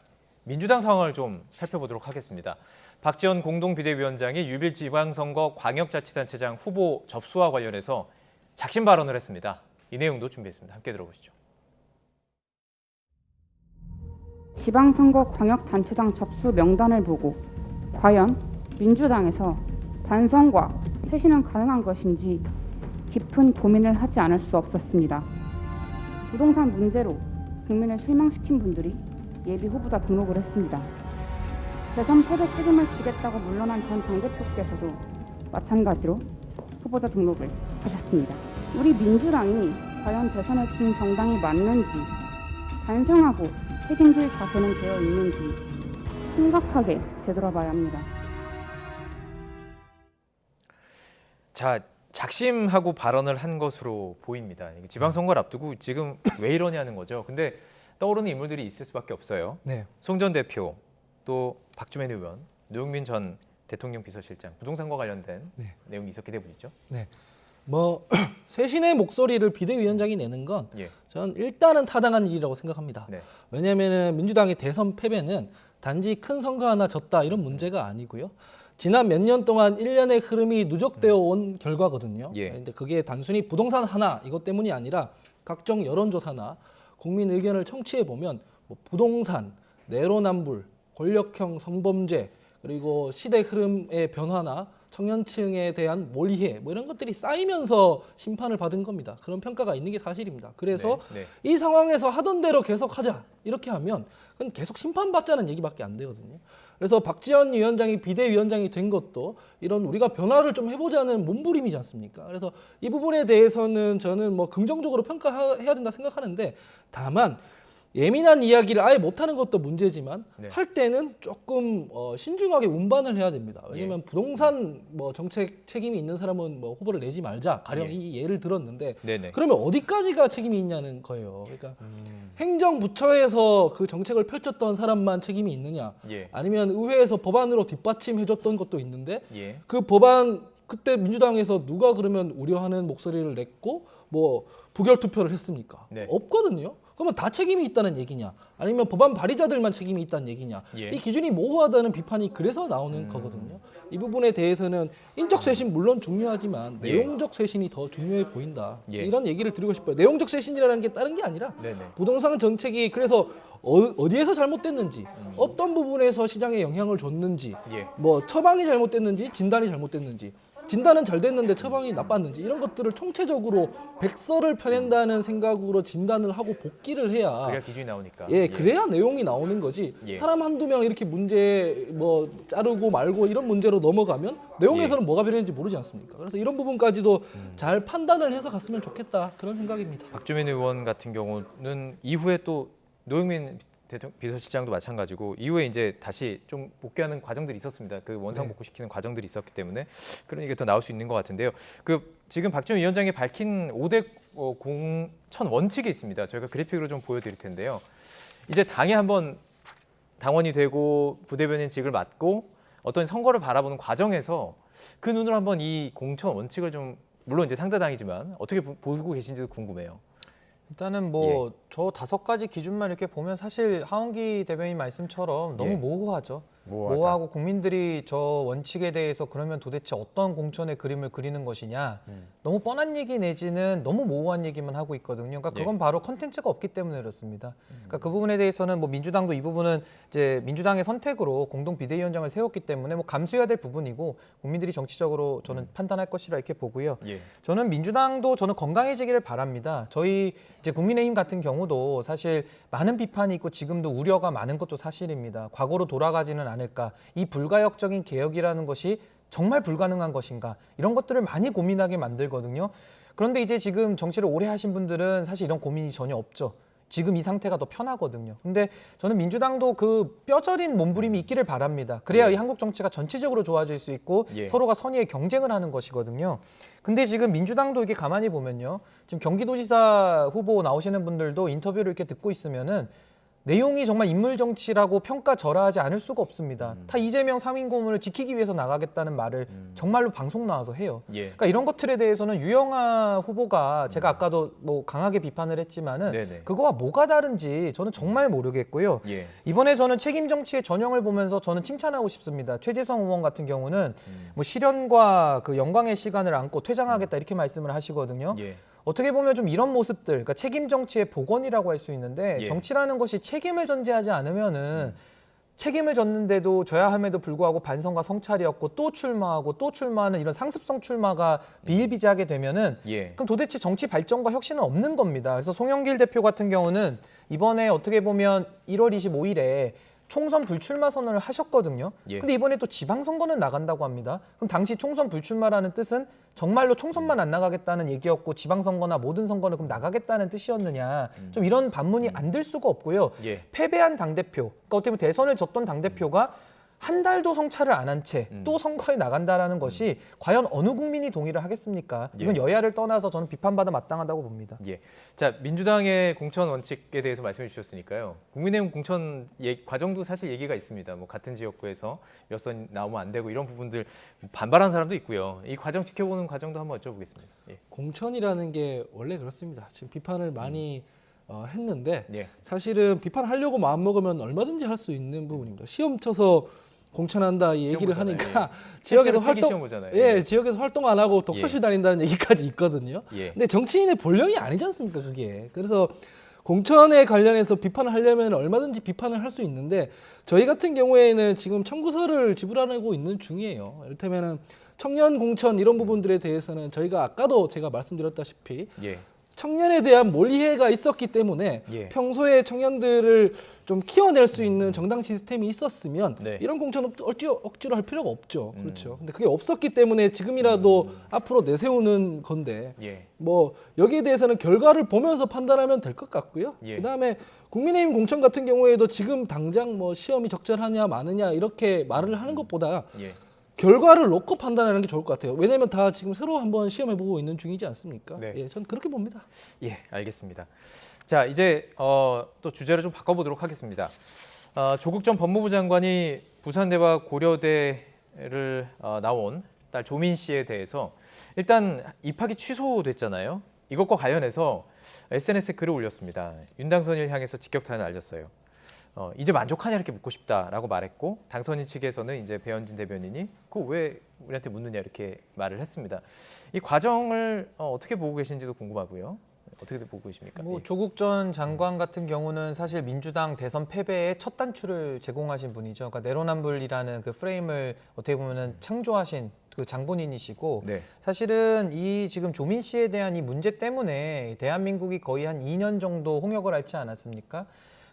D: 민주당 상황을 좀 살펴보도록 하겠습니다. 박지원 공동비대위원장이 유빌 지방선거 광역자치단체장 후보 접수와 관련해서 작심 발언을 했습니다. 이 내용도 준비했습니다. 함께 들어보시죠.
L: 지방선거 광역단체장 접수 명단을 보고 과연 민주당에서 반성과 쇄신은 가능한 것인지 깊은 고민을 하지 않을 수 없었습니다. 부동산 문제로 국민을 실망시킨 분들이 예비 후보자 등록을 했습니다. 대선 패배 책임을 지겠다고 물러난 전 당대표께서도 마찬가지로 후보자 등록을 하셨습니다. 우리 민주당이 과연 대선을 진 정당이 맞는지 반성하고 책임질 자세는 되어 있는지 심각하게 되돌아봐야 합니다.
D: 자, 작심하고 발언을 한 것으로 보입니다. 지방선거를 앞두고 지금 왜 이러냐는 거죠. 근데 떠오르는 인물들이 있을 수밖에 없어요.
E: 네.
D: 송 전 대표, 또 박주민 의원, 노영민 전 대통령 비서실장, 부동산과 관련된
E: 네.
D: 내용이 있었기 때문이죠.
E: 네. 뭐 쇄신의 목소리를 비대위원장이 내는 건
D: 예.
E: 저는 일단은 타당한 일이라고 생각합니다.
D: 네.
E: 왜냐하면 민주당의 대선 패배는 단지 큰 선거 하나 졌다 이런 문제가 아니고요. 지난 몇 년 동안 일련의 흐름이 누적되어 온 결과거든요.
D: 예.
E: 근데 그게 단순히 부동산 하나 이것 때문이 아니라 각종 여론조사나 국민 의견을 청취해 보면 뭐 부동산, 내로남불, 권력형 성범죄 그리고 시대 흐름의 변화나 청년층에 대한 몰이해 뭐 이런 것들이 쌓이면서 심판을 받은 겁니다. 그런 평가가 있는 게 사실입니다. 그래서
D: 네.
E: 이 상황에서 하던 대로 계속 하자 이렇게 하면 그건 계속 심판받자는 얘기밖에 안 되거든요. 그래서 박지원 위원장이 비대위원장이 된 것도 이런 우리가 변화를 좀 해보자는 몸부림이지 않습니까? 그래서 이 부분에 대해서는 저는 뭐 긍정적으로 평가해야 된다 생각하는데 다만 예민한 이야기를 아예 못하는 것도 문제지만
D: 네.
E: 할 때는 조금 신중하게 운반을 해야 됩니다. 왜냐하면 부동산 뭐 정책 책임이 있는 사람은 뭐 후보를 내지 말자 가령
D: 예.
E: 이 예를 들었는데
D: 네네.
E: 그러면 어디까지가 책임이 있냐는 거예요. 그러니까 행정부처에서 그 정책을 펼쳤던 사람만 책임이 있느냐
D: 예.
E: 아니면 의회에서 법안으로 뒷받침해줬던 것도 있는데
D: 예.
E: 그 법안 그때 민주당에서 누가 그러면 우려하는 목소리를 냈고 뭐 부결 투표를 했습니까?
D: 네.
E: 없거든요. 그러면 다 책임이 있다는 얘기냐? 아니면 법안 발의자들만 책임이 있다는 얘기냐?
D: 예.
E: 이 기준이 모호하다는 비판이 그래서 나오는 거거든요. 이 부분에 대해서는 인적 쇄신 물론 중요하지만
D: 예.
E: 내용적 쇄신이 더 중요해 보인다.
D: 예.
E: 이런 얘기를 드리고 싶어요. 내용적 쇄신이라는 게 다른 게 아니라
D: 네네.
E: 부동산 정책이 그래서 어디에서 잘못됐는지, 어떤 부분에서 시장에 영향을 줬는지,
D: 예.
E: 뭐 처방이 잘못됐는지, 진단이 잘못됐는지, 진단은 잘 됐는데 처방이 나빴는지 이런 것들을 총체적으로 백서를 펴낸다는 생각으로 진단을 하고 복귀를 해야
D: 그래야 기준이 나오니까.
E: 예, 그래야 내용이 나오는 거지.
D: 예.
E: 사람 한두 명 이렇게 문제 뭐 자르고 말고 이런 문제로 넘어가면 내용에서는 뭐가 변했는지 모르지 않습니까? 그래서 이런 부분까지도 잘 판단을 해서 갔으면 좋겠다 그런 생각입니다.
D: 박주민 의원 같은 경우는 이후에 또 노영민 비서실장도 마찬가지고 이후에 이제 다시 좀 복귀하는 과정들이 있었습니다. 그 원상 복구시키는 과정들이 있었기 때문에 그런 얘기가 더 나올 수 있는 것 같은데요. 그 지금 박주민 위원장이 밝힌 5대 공천 원칙이 있습니다. 저희가 그래픽으로 좀 보여드릴 텐데요. 이제 당에 한번 당원이 되고 부대변인직을 맡고 어떤 선거를 바라보는 과정에서 그 눈으로 한번 이 공천 원칙을 좀 물론 이제 상대당이지만 어떻게 보고 계신지도 궁금해요.
F: 일단은 뭐 저 5가지 기준만 이렇게 보면 사실 하원기 대변인 말씀처럼 너무 모호하죠. 모호하고 국민들이 저 원칙에 대해서 그러면 도대체 어떤 공천의 그림을 그리는 것이냐. 너무 뻔한 얘기 내지는 너무 모호한 얘기만 하고 있거든요. 그러니까 그건 바로 컨텐츠가 없기 때문에 그렇습니다. 그러니까 그 부분에 대해서는 뭐 민주당도 이 부분은 이제 민주당의 선택으로 공동 비대위원장을 세웠기 때문에 뭐 감수해야 될 부분이고 국민들이 정치적으로 저는 판단할 것이라 이렇게 보고요. 저는 민주당도 저는 건강해지기를 바랍니다. 저희 이제 국민의힘 같은 경우도 사실 많은 비판이 있고 지금도 우려가 많은 것도 사실입니다. 과거로 돌아가지는 않을까. 이 불가역적인 개혁이라는 것이 정말 불가능한 것인가. 이런 것들을 많이 고민하게 만들거든요. 그런데 이제 지금 정치를 오래 하신 분들은 사실 이런 고민이 전혀 없죠. 지금 이 상태가 더 편하거든요. 근데 저는 민주당도 그 뼈저린 몸부림이 있기를 바랍니다. 그래야 이 한국 정치가 전체적으로 좋아질 수 있고 서로가 선의의 경쟁을 하는 것이거든요. 근데 지금 민주당도 이렇게 가만히 보면요. 지금 경기도지사 후보 나오시는 분들도 인터뷰를 이렇게 듣고 있으면은 내용이 정말 인물 정치라고 평가절하하지 않을 수가 없습니다. 다 이재명 상임 고문을 지키기 위해서 나가겠다는 말을 정말로 방송 나와서 해요. 그러니까 이런 것들에 대해서는 유영아 후보가 제가 아까도 뭐 강하게 비판을 했지만은 그거와 뭐가 다른지 저는 정말 모르겠고요. 이번에 저는 책임 정치의 전형을 보면서 저는 칭찬하고 싶습니다. 최재성 의원 같은 경우는 뭐 실현과 그 영광의 시간을 안고 퇴장하겠다 이렇게 말씀을 하시거든요. 어떻게 보면 좀 이런 모습들, 그러니까 책임 정치의 복원이라고 할 수 있는데 정치라는 것이 책임을 전제하지 않으면은 책임을 졌는데도 져야 함에도 불구하고 반성과 성찰이었고 또 출마하고 또 출마하는 이런 상습성 출마가 비일비재하게 되면은 그럼 도대체 정치 발전과 혁신은 없는 겁니다. 그래서 송영길 대표 같은 경우는 이번에 어떻게 보면 1월 25일에 총선 불출마 선언을 하셨거든요. 근데 이번에 또 지방선거는 나간다고 합니다. 그럼 당시 총선 불출마라는 뜻은 정말로 총선만 안 나가겠다는 얘기였고 지방선거나 모든 선거는 그럼 나가겠다는 뜻이었느냐. 좀 이런 반문이 안 들 수가 없고요. 패배한 당대표, 그러니까 어떻게 보면 대선을 졌던 당대표가 한 달도 성찰을 안 한 채 또 선거에 나간다라는 것이 과연 어느 국민이 동의를 하겠습니까? 이건 여야를 떠나서 저는 비판받아 마땅하다고 봅니다.
D: 자, 민주당의 공천 원칙에 대해서 말씀해 주셨으니까요. 국민의힘 공천 과정도 사실 얘기가 있습니다. 뭐 같은 지역구에서 몇 선 나오면 안 되고 이런 부분들 반발하는 사람도 있고요. 이 과정 지켜보는 과정도 한번 여쭤보겠습니다.
E: 공천이라는 게 원래 그렇습니다. 지금 비판을 많이 했는데 사실은 비판하려고 마음먹으면 얼마든지 할 수 있는 부분입니다. 시험 쳐서 공천한다 이 얘기를 하니까 지역에서 지역에서 활동 안 하고 독서실 다닌다는 얘기까지 있거든요. 근데 정치인의 본령이 아니지 않습니까, 그게. 그래서 공천에 관련해서 비판을 하려면 얼마든지 비판을 할 수 있는데 저희 같은 경우에는 지금 청구서를 지불하고 있는 중이에요. 이를테면은 청년 공천 이런 부분들에 대해서는 저희가 아까도 제가 말씀드렸다시피 청년에 대한 몰이해가 있었기 때문에 평소에 청년들을 좀 키워낼 수 있는 정당 시스템이 있었으면 이런 공천 억지로 할 필요가 없죠. 그렇죠. 근데 그게 없었기 때문에 지금이라도 앞으로 내세우는 건데 뭐 여기에 대해서는 결과를 보면서 판단하면 될 것 같고요. 그다음에 국민의힘 공천 같은 경우에도 지금 당장 뭐 시험이 적절하냐 마느냐 이렇게 말을 하는 것보다 결과를 놓고 판단하는 게 좋을 것 같아요. 왜냐하면 다 지금 새로 한번 시험해보고 있는 중이지 않습니까? 저는 그렇게 봅니다.
D: 알겠습니다. 자, 이제 또 주제를 좀 바꿔보도록 하겠습니다. 조국 전 법무부 장관이 부산대와 고려대를 나온 딸 조민 씨에 대해서 일단 입학이 취소됐잖아요. 이것과 관련해서 SNS에 글을 올렸습니다. 윤 당선인을 향해서 직격탄을 날렸어요. 이제 만족하냐 이렇게 묻고 싶다라고 말했고 당선인 측에서는 이제 배현진 대변인이 그거 왜 우리한테 묻느냐 이렇게 말을 했습니다. 이 과정을 어떻게 보고 계신지도 궁금하고요. 어떻게 보고 계십니까?
F: 뭐 조국 전 장관 같은 경우는 사실 민주당 대선 패배의 첫 단추를 제공하신 분이죠. 그러니까 내로남불이라는 그 프레임을 어떻게 보면은 창조하신 그 장본인이시고
D: 네.
F: 사실은 이 지금 조민 씨에 대한 이 문제 때문에 대한민국이 거의 한 2년 정도 홍역을 앓지 않았습니까?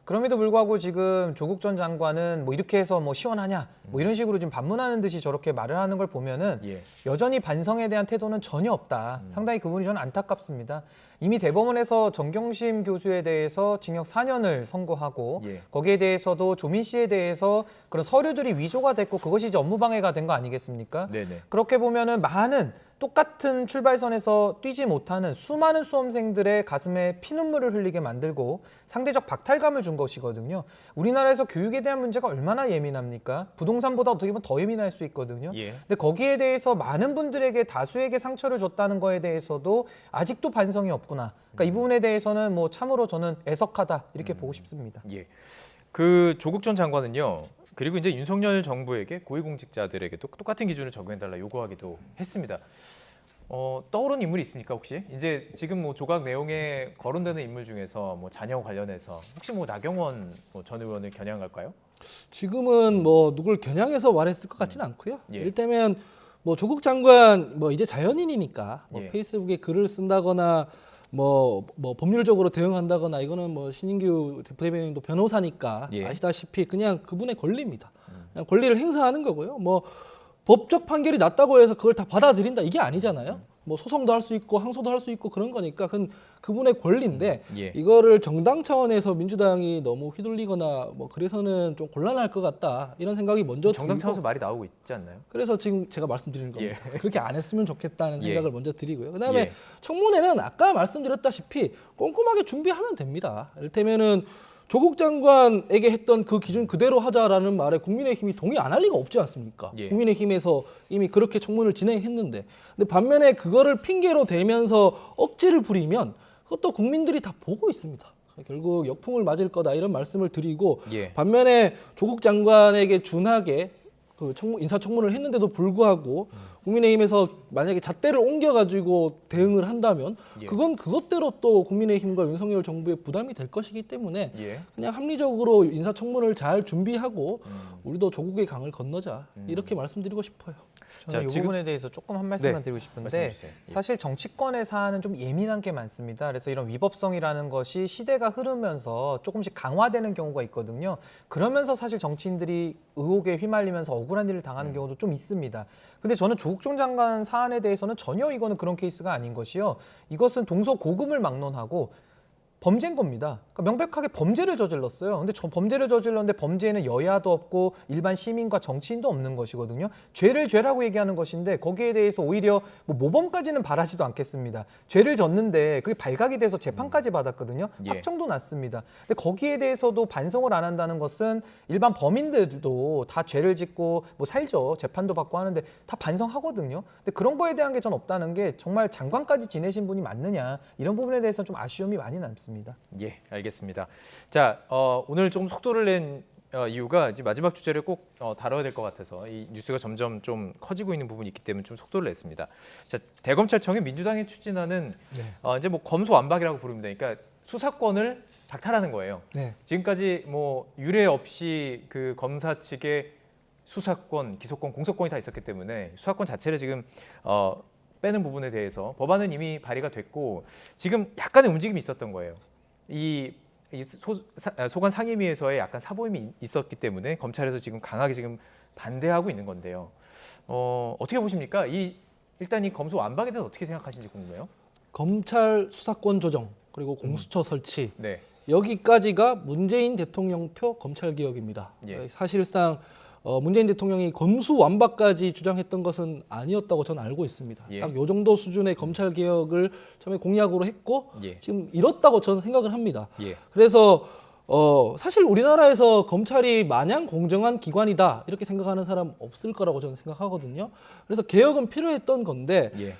F: 그럼에도 불구하고 지금 조국 전 장관은 뭐 이렇게 해서 뭐 시원하냐 뭐 이런 식으로 지금 반문하는 듯이 저렇게 말을 하는 걸 보면은 여전히 반성에 대한 태도는 전혀 없다. 상당히 그분이 저는 안타깝습니다. 이미 대법원에서 정경심 교수에 대해서 징역 4년을 선고하고 거기에 대해서도 조민 씨에 대해서 그런 서류들이 위조가 됐고 그것이 이제 업무방해가 된 거 아니겠습니까?
D: 네네.
F: 그렇게 보면은 많은 똑같은 출발선에서 뛰지 못하는 수많은 수험생들의 가슴에 피눈물을 흘리게 만들고 상대적 박탈감을 준 것이거든요. 우리나라에서 교육에 대한 문제가 얼마나 예민합니까? 부동산보다 어떻게 보면 더 예민할 수 있거든요. 근데 거기에 대해서 많은 분들에게 다수에게 상처를 줬다는 거에 대해서도 아직도 반성이 없구나. 그러니까 이 부분에 대해서는 뭐 참으로 저는 애석하다 이렇게 보고 싶습니다.
D: 그 조국 전 장관은요. 그리고 이제 윤석열 정부에게 고위공직자들에게도 똑같은 기준을 적용해달라 요구하기도 했습니다. 떠오르는 인물이 있습니까 혹시? 이제 지금 뭐 조각 내용에 거론되는 인물 중에서 뭐 자녀 관련해서 혹시 뭐 나경원 전 의원을 겨냥할까요?
E: 지금은 뭐 누굴 겨냥해서 말했을 것 같지는 않고요. 이를테면 뭐 조국 장관 뭐 이제 자연인이니까 뭐 페이스북에 글을 쓴다거나 뭐 법률적으로 대응한다거나 이거는 뭐 신인규 대표님도 변호사니까 아시다시피 그냥 그분의 권리입니다. 그냥 권리를 행사하는 거고요. 뭐 법적 판결이 났다고 해서 그걸 다 받아들인다 이게 아니잖아요. 뭐 소송도 할 수 있고 항소도 할 수 있고 그런 거니까 그건 그분의 권리인데 이거를 정당 차원에서 민주당이 너무 휘둘리거나 뭐 그래서는 좀 곤란할 것 같다 이런 생각이 먼저
D: 정당
E: 들고
D: 차원에서 말이 나오고 있지 않나요?
E: 그래서 지금 제가 말씀드리는 겁니다. 그렇게 안 했으면 좋겠다는 생각을 먼저 드리고요. 그다음에 청문회는 아까 말씀드렸다시피 꼼꼼하게 준비하면 됩니다. 이를테면은 조국 장관에게 했던 그 기준 그대로 하자라는 말에 국민의힘이 동의 안 할 리가 없지 않습니까? 국민의힘에서 이미 그렇게 청문을 진행했는데 근데 반면에 그거를 핑계로 대면서 억지를 부리면 그것도 국민들이 다 보고 있습니다. 결국 역풍을 맞을 거다 이런 말씀을 드리고 반면에 조국 장관에게 준하게 그 인사청문을 했는데도 불구하고 국민의힘에서 만약에 잣대를 옮겨가지고 대응을 한다면 그건 그것대로 또 국민의힘과 윤석열 정부의 부담이 될 것이기 때문에 그냥 합리적으로 인사청문을 잘 준비하고 우리도 조국의 강을 건너자 이렇게 말씀드리고 싶어요.
F: 저는 이 부분에 대해서 조금 한 말씀만 드리고 싶은데 사실 정치권의 사안은 좀 예민한 게 많습니다. 그래서 이런 위법성이라는 것이 시대가 흐르면서 조금씩 강화되는 경우가 있거든요. 그러면서 사실 정치인들이 의혹에 휘말리면서 억울한 일을 당하는 경우도 좀 있습니다. 근데 저는 조국 전 장관 사안에 대해서는 전혀 이거는 그런 케이스가 아닌 것이요. 이것은 동서고금을 막론하고 범죄인 겁니다. 그러니까 명백하게 범죄를 저질렀어요. 근데 범죄를 저질렀는데 범죄에는 여야도 없고 일반 시민과 정치인도 없는 것이거든요. 죄를 죄라고 얘기하는 것인데 거기에 대해서 오히려 뭐 모범까지는 바라지도 않겠습니다. 죄를 졌는데 그게 발각이 돼서 재판까지 받았거든요. 확정도 났습니다. 근데 거기에 대해서도 반성을 안 한다는 것은 일반 범인들도 다 죄를 짓고 뭐 살죠. 재판도 받고 하는데 다 반성하거든요. 근데 그런 거에 대한 게 전 없다는 게 정말 장관까지 지내신 분이 맞느냐 이런 부분에 대해서는 좀 아쉬움이 많이 남습니다.
D: 알겠습니다. 자, 오늘 조금 속도를 낸 이유가 이제 마지막 주제를 꼭 다뤄야 될 것 같아서 이 뉴스가 점점 좀 커지고 있는 부분이 있기 때문에 좀 속도를 냈습니다. 자, 대검찰청이 민주당이 추진하는 이제 뭐 검수완박이라고 부릅니다. 그러니까 수사권을 박탈하는 거예요. 지금까지 뭐 유례 없이 그 검사 측의 수사권, 기소권, 공소권이 다 있었기 때문에 수사권 자체를 지금 빼는 부분에 대해서 법안은 이미 발의가 됐고 지금 약간의 움직임이 있었던 거예요. 이 소관 상임위에서의 약간 사보임이 있었기 때문에 검찰에서 지금 강하게 지금 반대하고 있는 건데요. 어떻게 보십니까? 일단 이 검수 완박에 대해서 어떻게 생각하시는지 궁금해요.
E: 검찰 수사권 조정 그리고 공수처 설치 여기까지가 문재인 대통령표 검찰 개혁입니다. 사실상 문재인 대통령이 검수완박까지 주장했던 것은 아니었다고 저는 알고 있습니다. 딱 요 정도 수준의 검찰 개혁을 처음에 공약으로 했고 지금 이뤘다고 저는 생각을 합니다. 그래서 사실 우리나라에서 검찰이 마냥 공정한 기관이다 이렇게 생각하는 사람 없을 거라고 저는 생각하거든요. 그래서 개혁은 필요했던 건데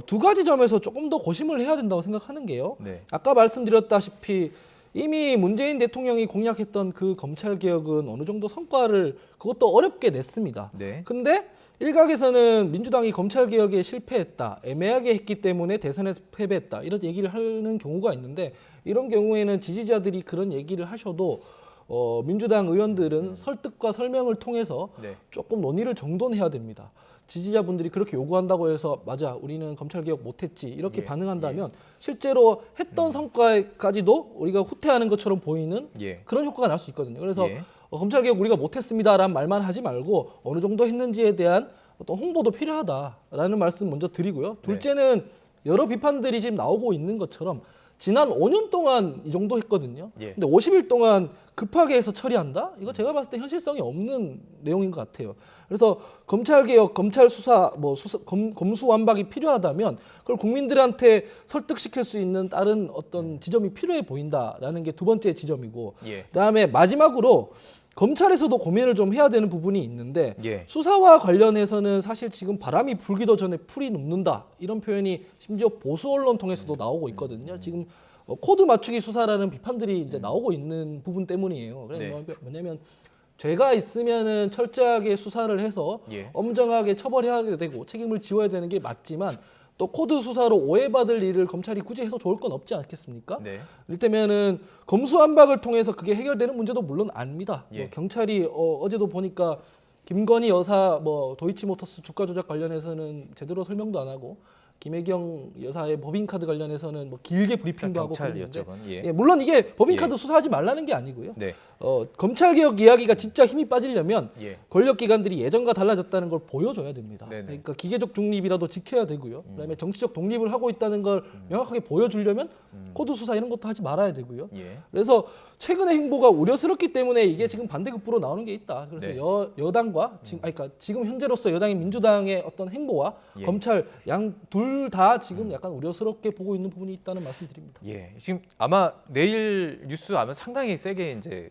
E: 두 가지 점에서 조금 더 고심을 해야 된다고 생각하는 게요.
D: 네.
E: 아까 말씀드렸다시피 이미 문재인 대통령이 공약했던 그 검찰 개혁은 어느 정도 성과를 그것도 어렵게 냈습니다.
D: 네.
E: 근데 일각에서는 민주당이 검찰 개혁에 실패했다, 애매하게 했기 때문에 대선에서 패배했다 이런 얘기를 하는 경우가 있는데 이런 경우에는 지지자들이 그런 얘기를 하셔도 민주당 의원들은 설득과 설명을 통해서
D: 네.
E: 조금 논의를 정돈해야 됩니다. 지지자분들이 그렇게 요구한다고 해서 맞아 우리는 검찰개혁 못했지 이렇게
D: 예,
E: 반응한다면 실제로 했던 성과까지도 우리가 후퇴하는 것처럼 보이는
D: 예.
E: 그런 효과가 날 수 있거든요. 그래서
D: 예.
E: 검찰개혁 우리가 못했습니다라는 말만 하지 말고 어느 정도 했는지에 대한 어떤 홍보도 필요하다라는 말씀 먼저 드리고요. 둘째는 여러 비판들이 지금 나오고 있는 것처럼 지난 5년 동안 이 정도 했거든요.
D: 예.
E: 근데 50일 동안 급하게 해서 처리한다? 이거 제가 봤을 때 현실성이 없는 내용인 것 같아요. 그래서 검찰개혁, 검찰 수사, 검수완박이 필요하다면 그걸 국민들한테 설득시킬 수 있는 다른 어떤 지점이 필요해 보인다라는 게 두 번째 지점이고
D: 예.
E: 그다음에 마지막으로 검찰에서도 고민을 좀 해야 되는 부분이 있는데
D: 예.
E: 수사와 관련해서는 사실 지금 바람이 불기도 전에 풀이 눕는다 이런 표현이 심지어 보수 언론 통해서도 나오고 있거든요. 지금 코드 맞추기 수사라는 비판들이 이제 나오고 있는 부분 때문이에요. 그래서
D: 네.
E: 뭐냐면 죄가 있으면은 철저하게 수사를 해서
D: 예.
E: 엄정하게 처벌해야 되고 책임을 지워야 되는 게 맞지만 또 코드 수사로 오해받을 일을 검찰이 굳이 해서 좋을 건 없지 않겠습니까?
D: 네.
E: 이를테면은 검수완박을 통해서 그게 해결되는 문제도 물론 아닙니다.
D: 예.
E: 경찰이 어제도 보니까 김건희 여사 도이치모터스 주가 조작 관련해서는 제대로 설명도 안 하고 김혜경 여사의 법인카드 관련해서는 길게 브리핑도 하고 그랬는데
D: 예.
E: 물론 이게 법인카드
D: 예.
E: 수사하지 말라는 게 아니고요.
D: 네.
E: 검찰개혁 이야기가 진짜 힘이 빠지려면
D: 예.
E: 권력기관들이 예전과 달라졌다는 걸 보여줘야 됩니다.
D: 네네.
E: 그러니까 기계적 중립이라도 지켜야 되고요. 그다음에 정치적 독립을 하고 있다는 걸 명확하게 보여주려면 코드 수사 이런 것도 하지 말아야 되고요.
D: 예.
E: 그래서 최근의 행보가 우려스럽기 때문에 이게 지금 반대급부로 나오는 게 있다. 그래서
D: 네.
E: 여당과 지금 현재로서 여당인 민주당의 어떤 행보와
D: 예.
E: 검찰 양 둘 다 지금 약간 우려스럽게 보고 있는 부분이 있다는 말씀드립니다.
D: 예, 지금 아마 내일 뉴스 아마 상당히 세게 이제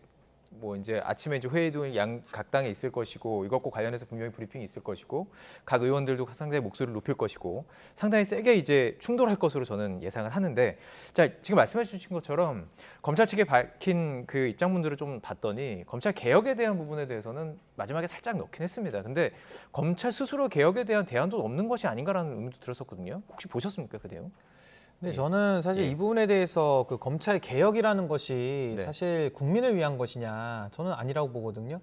D: 아침에 이제 회의도 각 당에 있을 것이고 이것과 관련해서 분명히 브리핑이 있을 것이고 각 의원들도 상당히 목소리를 높일 것이고 상당히 세게 이제 충돌할 것으로 저는 예상을 하는데 자 지금 말씀해 주신 것처럼 검찰 측에 밝힌 그 입장문들을 좀 봤더니 검찰 개혁에 대한 부분에 대해서는 마지막에 살짝 넣긴 했습니다. 근데 검찰 스스로 개혁에 대한 대안도 없는 것이 아닌가라는 의문도 들었었거든요. 혹시 보셨습니까 그 내용?
F: 네, 저는 사실 이 부분에 대해서 그 검찰 개혁이라는 것이
D: 네.
F: 사실 국민을 위한 것이냐 저는 아니라고 보거든요.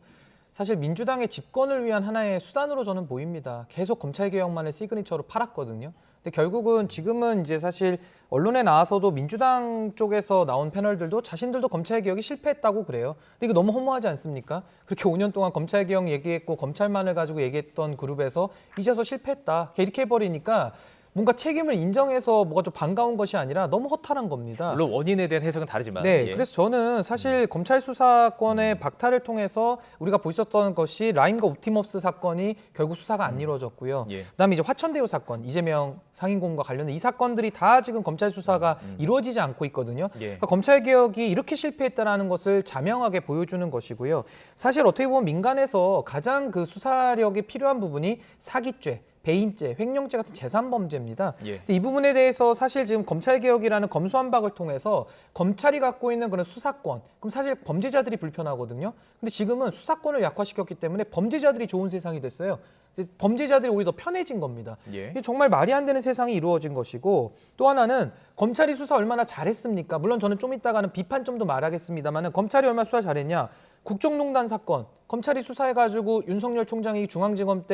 F: 사실 민주당의 집권을 위한 하나의 수단으로 저는 보입니다. 계속 검찰 개혁만을 시그니처로 팔았거든요. 근데 결국은 지금은 이제 사실 언론에 나와서도 민주당 쪽에서 나온 패널들도 자신들도 검찰 개혁이 실패했다고 그래요. 근데 이거 너무 허무하지 않습니까? 그렇게 5년 동안 검찰 개혁 얘기했고 검찰만을 가지고 얘기했던 그룹에서 이제서 실패했다. 이렇게 해버리니까 뭔가 책임을 인정해서 뭐가 좀 반가운 것이 아니라 너무 허탈한 겁니다.
D: 물론 원인에 대한 해석은 다르지만.
F: 네,
D: 예.
F: 그래서 저는 사실 검찰 수사권의 박탈을 통해서 우리가 보셨던 것이 라임과 옵티머스 사건이 결국 수사가 안 이루어졌고요.
D: 예.
F: 그다음에 이제 화천대유 사건, 이재명 상임고문과 관련된 이 사건들이 다 지금 검찰 수사가 이루어지지 않고 있거든요.
D: 예.
F: 그러니까 검찰 개혁이 이렇게 실패했다라는 것을 자명하게 보여주는 것이고요. 사실 어떻게 보면 민간에서 가장 그 수사력이 필요한 부분이 사기죄, 배임죄, 횡령죄 같은 재산범죄입니다.
D: 예.
F: 근데 이 부분에 대해서 사실 지금 검찰개혁이라는 검수완박을 통해서 검찰이 갖고 있는 그런 수사권, 그럼 사실 범죄자들이 불편하거든요. 근데 지금은 수사권을 약화시켰기 때문에 범죄자들이 좋은 세상이 됐어요. 범죄자들이 오히려 더 편해진 겁니다.
D: 예.
F: 이게 정말 말이 안 되는 세상이 이루어진 것이고 또 하나는 검찰이 수사 얼마나 잘했습니까? 물론 저는 좀 이따가는 비판점도 말하겠습니다만 검찰이 얼마나 수사 잘했냐? 국정농단 사건 검찰이 수사해가지고 윤석열 총장이 중원지검장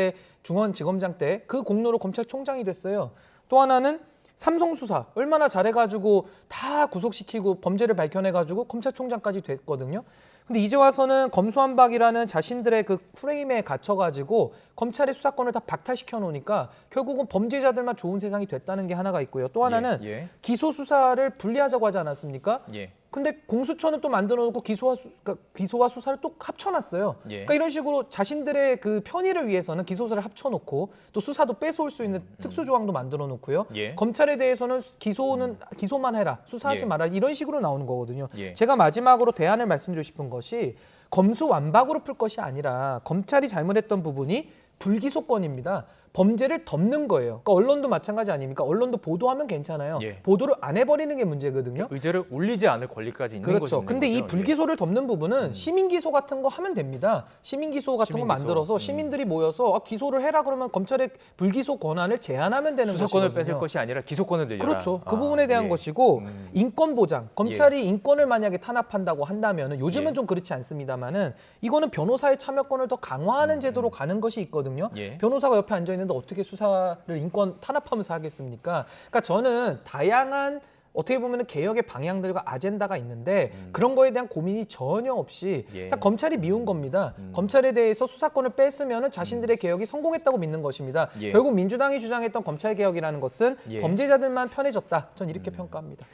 F: 때 그 공로로 검찰총장이 됐어요. 또 하나는 삼성 수사 얼마나 잘해가지고 다 구속시키고 범죄를 밝혀내가지고 검찰총장까지 됐거든요. 근데 이제 와서는 검수완박이라는 자신들의 그 프레임에 갇혀가지고 검찰의 수사권을 다 박탈시켜 놓으니까 결국은 범죄자들만 좋은 세상이 됐다는 게 하나가 있고요. 또 하나는
D: 예.
F: 기소 수사를 분리하자고 하지 않았습니까?
D: 예.
F: 근데 공수처는 또 만들어 놓고 기소와 수사를 또 합쳐놨어요.
D: 예.
F: 그러니까 이런 식으로 자신들의 그 편의를 위해서는 기소수사를 합쳐놓고 또 수사도 뺏어올 수 있는 특수 조항도 만들어 놓고요.
D: 예.
F: 검찰에 대해서는 기소만 해라, 수사하지
D: 예.
F: 마라 이런 식으로 나오는 거거든요.
D: 예.
F: 제가 마지막으로 대안을 말씀드리고 싶은 것이 검수완박으로 풀 것이 아니라 검찰이 잘못했던 부분이 불기소권입니다. 범죄를 덮는 거예요. 그러니까 언론도 마찬가지 아닙니까? 언론도 보도하면 괜찮아요.
D: 예.
F: 보도를 안 해버리는 게 문제거든요.
D: 의제를 올리지 않을 권리까지 있는 거죠.
F: 그렇죠. 근데 이 불기소를 덮는 부분은 시민기소 같은 거 하면 됩니다. 시민기소 같은 거
D: 시민기소.
F: 만들어서 시민들이 모여서 기소를 해라 그러면 검찰의 불기소 권한을 제한하면 되는
D: 수사권을
F: 것이거든요.
D: 뺏을 것이 아니라 기소권을 늘려라.
F: 그렇죠. 그 부분에 대한
D: 예.
F: 것이고 인권 보장. 검찰이 인권을 만약에 탄압한다고 한다면은 요즘은
D: 예.
F: 좀 그렇지 않습니다만은 이거는 변호사의 참여권을 더 강화하는 제도로 가는 것이 있거든요.
D: 예.
F: 변호사가 옆에 앉아 있는데 어떻게 수사를 인권 탄압하면서 하겠습니까? 그러니까 저는 다양한 어떻게 보면 개혁의 방향들과 아젠다가 있는데 그런 거에 대한 고민이 전혀 없이
D: 예.
F: 그냥 검찰이 미운 겁니다. 검찰에 대해서 수사권을 뺐으면 자신들의 개혁이 성공했다고 믿는 것입니다.
D: 예.
F: 결국 민주당이 주장했던 검찰 개혁이라는 것은
D: 예.
F: 범죄자들만 편해졌다. 전 이렇게 평가합니다.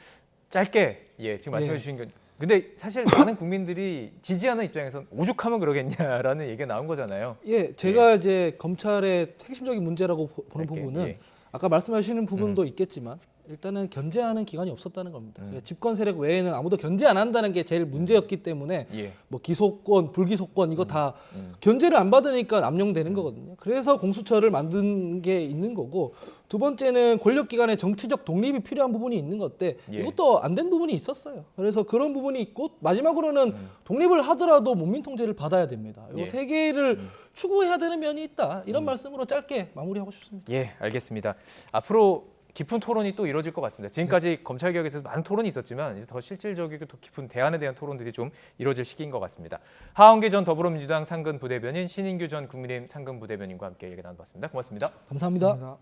D: 짧게 지금 말씀해 주신 거. 근데 사실 많은 국민들이 지지하는 입장에서는 오죽하면 그러겠냐라는 얘기가 나온 거잖아요.
E: 예, 제가 이제 검찰의 핵심적인 문제라고 보는
D: 짧게,
E: 부분은
D: 예.
E: 아까 말씀하시는 부분도 있겠지만 일단은 견제하는 기관이 없었다는 겁니다. 그러니까 집권 세력 외에는 아무도 견제 안 한다는 게 제일 문제였기 때문에
D: 예.
E: 뭐 기소권, 불기소권 이거 다 견제를 안 받으니까 남용되는 거거든요. 그래서 공수처를 만든 게 있는 거고 두 번째는 권력기관의 정치적 독립이 필요한 부분이 있는 건데
D: 예.
E: 이것도 안 된 부분이 있었어요. 그래서 그런 부분이 있고 마지막으로는 독립을 하더라도 문민 통제를 받아야 됩니다. 이
D: 예.
E: 세 개를 추구해야 되는 면이 있다. 이런 말씀으로 짧게 마무리하고 싶습니다.
D: 예, 알겠습니다. 앞으로 깊은 토론이 또 이루어질 것 같습니다. 지금까지 검찰 개혁에서 많은 토론이 있었지만 이제 더 실질적이고 더 깊은 대안에 대한 토론들이 좀 이루어질 시기인 것 같습니다. 하원기 전 더불어민주당 상근 부대변인, 신인규 전 국민의힘 상근 부대변인과 함께 얘기 나눠봤습니다. 고맙습니다.
E: 감사합니다.